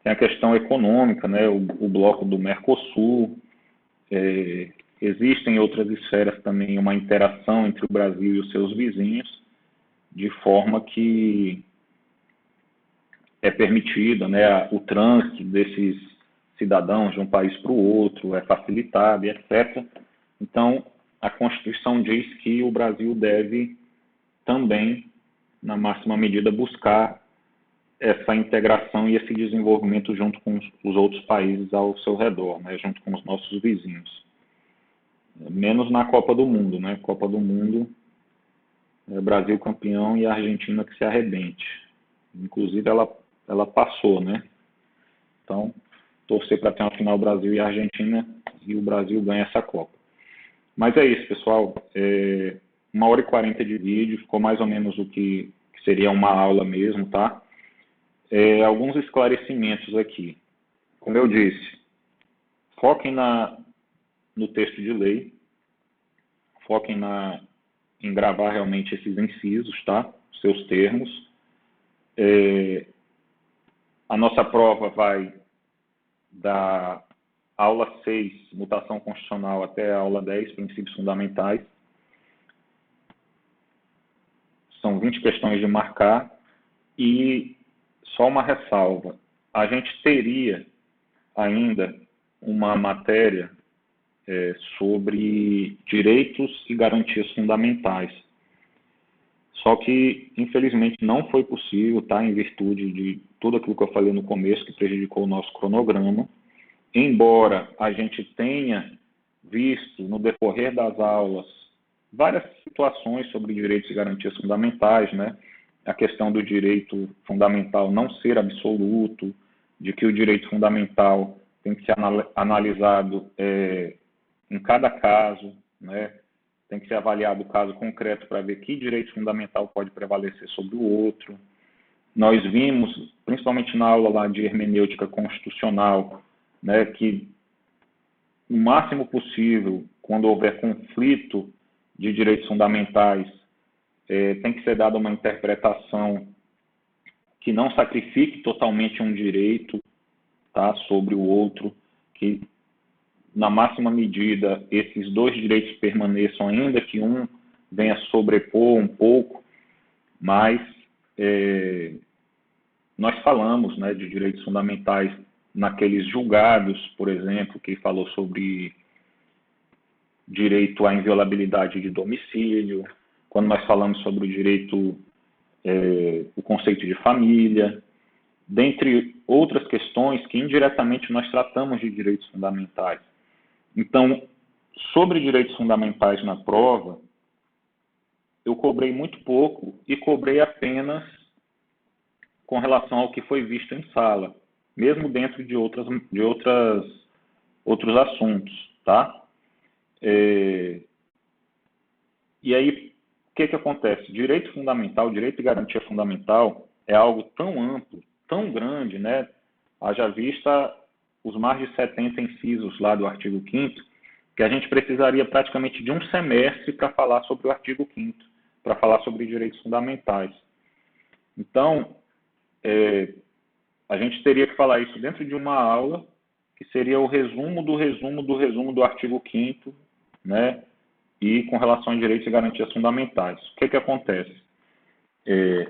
tem a questão econômica, né? O bloco do Mercosul, existem outras esferas também, uma interação entre o Brasil e os seus vizinhos, de forma que é permitido, né, o trânsito desses cidadãos de um país para o outro, é facilitado, etc. Então, a Constituição diz que o Brasil deve também, na máxima medida, buscar essa integração e esse desenvolvimento junto com os outros países ao seu redor, né, junto com os nossos vizinhos. Menos na Copa do Mundo, né? Copa do Mundo, Brasil campeão e a Argentina que se arrebente. Inclusive, ela passou, né? Então, torcer para ter uma final Brasil e Argentina e o Brasil ganha essa Copa. Mas é isso, pessoal. 1h40 de vídeo, ficou mais ou menos o que seria uma aula mesmo, tá? Alguns esclarecimentos aqui. Como eu disse, foquem no texto de lei, foquem em gravar realmente esses incisos, tá? Seus termos. A nossa prova vai da aula 6, mutação constitucional, até a aula 10, princípios fundamentais. São 20 questões de marcar e só uma ressalva. A gente teria ainda uma matéria sobre direitos e garantias fundamentais. Só que, infelizmente, não foi possível, tá? Em virtude de tudo aquilo que eu falei no começo, que prejudicou o nosso cronograma. Embora a gente tenha visto, no decorrer das aulas, várias situações sobre direitos e garantias fundamentais, né? A questão do direito fundamental não ser absoluto, de que o direito fundamental tem que ser analisado em cada caso, né? Tem que ser avaliado o caso concreto para ver que direito fundamental pode prevalecer sobre o outro. Nós vimos, principalmente na aula lá de hermenêutica constitucional, né, que o máximo possível, quando houver conflito de direitos fundamentais, tem que ser dada uma interpretação que não sacrifique totalmente um direito, tá, sobre o outro, que na máxima medida, esses dois direitos permaneçam, ainda que um venha sobrepor um pouco, mas nós falamos, né, de direitos fundamentais naqueles julgados, por exemplo, que falou sobre direito à inviolabilidade de domicílio, quando nós falamos sobre o direito, o conceito de família, dentre outras questões que indiretamente nós tratamos de direitos fundamentais. Então, sobre direitos fundamentais na prova, eu cobrei muito pouco e cobrei apenas com relação ao que foi visto em sala, mesmo dentro de outros assuntos, tá? E aí, o que acontece? Direito fundamental, direito de garantia fundamental é algo tão amplo, tão grande, né? Haja vista os mais de 70 incisos lá do artigo 5º, que a gente precisaria praticamente de um semestre para falar sobre o artigo 5º, para falar sobre direitos fundamentais. Então, a gente teria que falar isso dentro de uma aula, que seria o resumo do resumo do resumo do artigo 5º, né? E com relação a direitos e garantias fundamentais. O que acontece?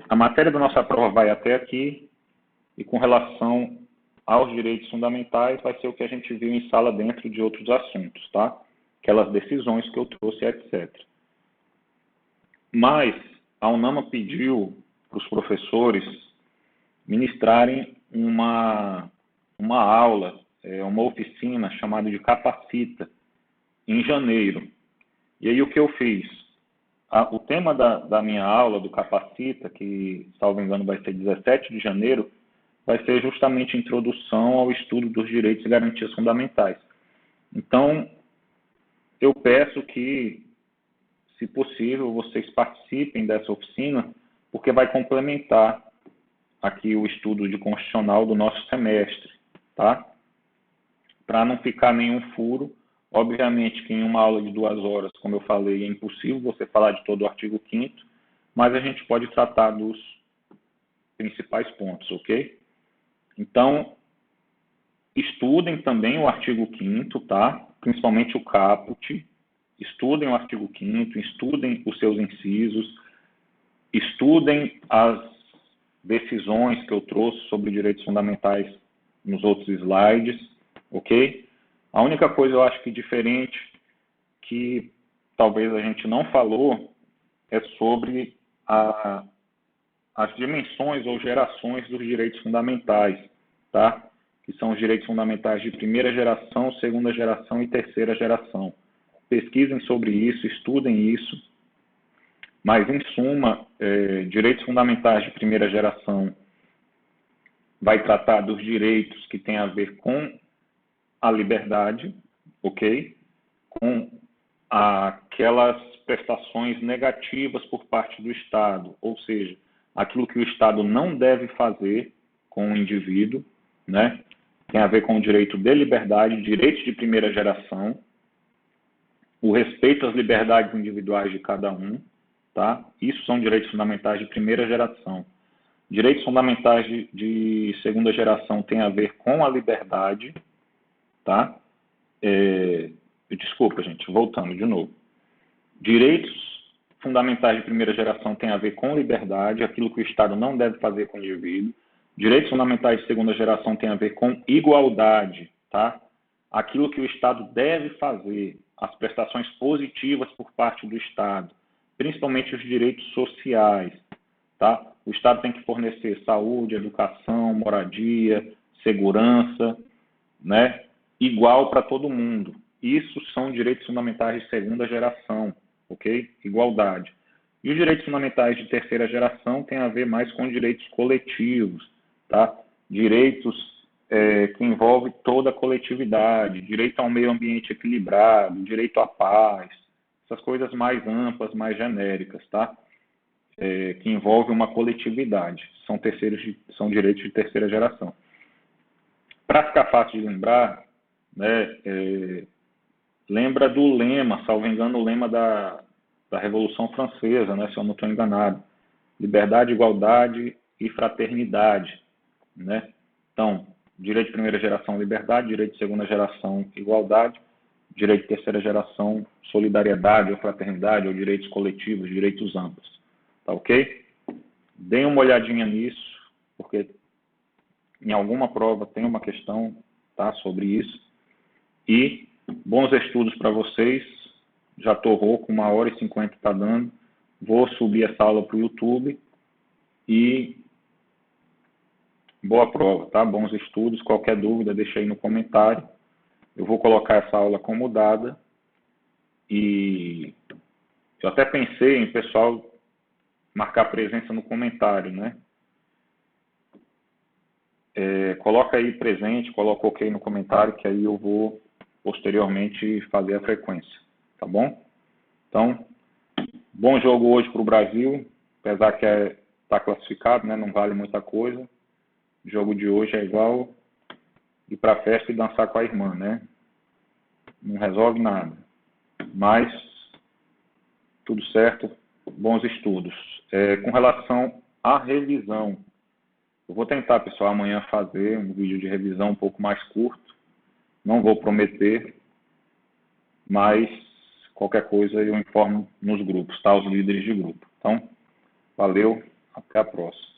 A matéria da nossa prova vai até aqui, e com relação aos direitos fundamentais, vai ser o que a gente viu em sala dentro de outros assuntos, tá? Aquelas decisões que eu trouxe, etc. Mas a UNAMA pediu para os professores ministrarem uma aula, uma oficina chamada de Capacita, em janeiro. E aí o que eu fiz? O tema da minha aula, do Capacita, que, salvo engano, vai ser 17 de janeiro, vai ser justamente introdução ao estudo dos direitos e garantias fundamentais. Então, eu peço que, se possível, vocês participem dessa oficina, porque vai complementar aqui o estudo de constitucional do nosso semestre, tá? Para não ficar nenhum furo. Obviamente que em uma aula de 2 horas, como eu falei, é impossível você falar de todo o artigo 5º, mas a gente pode tratar dos principais pontos, ok? Então, estudem também o artigo 5º, tá? Principalmente o caput. Estudem o artigo 5º, estudem os seus incisos, estudem as decisões que eu trouxe sobre direitos fundamentais nos outros slides, ok? A única coisa, eu acho que diferente, que talvez a gente não falou, é sobre as dimensões ou gerações dos direitos fundamentais, tá? Que são os direitos fundamentais de primeira geração, segunda geração e terceira geração. Pesquisem sobre isso, estudem isso, mas, em suma, direitos fundamentais de primeira geração vai tratar dos direitos que têm a ver com a liberdade, ok? Com aquelas prestações negativas por parte do Estado, ou seja, aquilo que o Estado não deve fazer com o indivíduo, né? Tem a ver com o direito de liberdade, direitos de primeira geração, o respeito às liberdades individuais de cada um, tá? Isso são direitos fundamentais de primeira geração. Direitos fundamentais de segunda geração têm a ver com a liberdade, tá? Desculpa, gente, voltando de novo. Direitos fundamentais de primeira geração têm a ver com liberdade, aquilo que o Estado não deve fazer com o indivíduo. Direitos fundamentais de segunda geração têm a ver com igualdade, tá? Aquilo que o Estado deve fazer, as prestações positivas por parte do Estado, principalmente os direitos sociais, tá? O Estado tem que fornecer saúde, educação, moradia, segurança, né? Igual para todo mundo. Isso são direitos fundamentais de segunda geração, ok? Igualdade. E os direitos fundamentais de terceira geração têm a ver mais com direitos coletivos, tá? Direitos que envolvem toda a coletividade, direito ao meio ambiente equilibrado, direito à paz, essas coisas mais amplas, mais genéricas, tá? Que envolvem uma coletividade, são direitos de terceira geração. Para ficar fácil de lembrar, né, lembra do lema, salvo engano, o lema da Revolução Francesa, né, se eu não estou enganado, liberdade, igualdade e fraternidade, né? Então, direito de primeira geração, liberdade, direito de segunda geração, igualdade, direito de terceira geração, solidariedade ou fraternidade, ou direitos coletivos, direitos amplos, tá ok? Deem uma olhadinha nisso, porque em alguma prova tem uma questão, tá, sobre isso. E bons estudos para vocês. Já estou rouco, 1h50 está dando. Vou subir essa aula para o YouTube. E boa prova, tá? Bons estudos. Qualquer dúvida, deixa aí no comentário. Eu vou colocar essa aula como dada. E eu até pensei em, pessoal, marcar presença no comentário, né? Coloca aí presente, coloca OK no comentário, que aí eu vou posteriormente fazer a frequência, tá bom? Então, bom jogo hoje para o Brasil, apesar que está classificado, né? Não vale muita coisa. O jogo de hoje é igual ir para a festa e dançar com a irmã, né? Não resolve nada. Mas, tudo certo, bons estudos. Com relação à revisão, eu vou tentar, pessoal, amanhã fazer um vídeo de revisão um pouco mais curto. Não vou prometer, mas qualquer coisa eu informo nos grupos, tá? Os líderes de grupo. Então, valeu, até a próxima.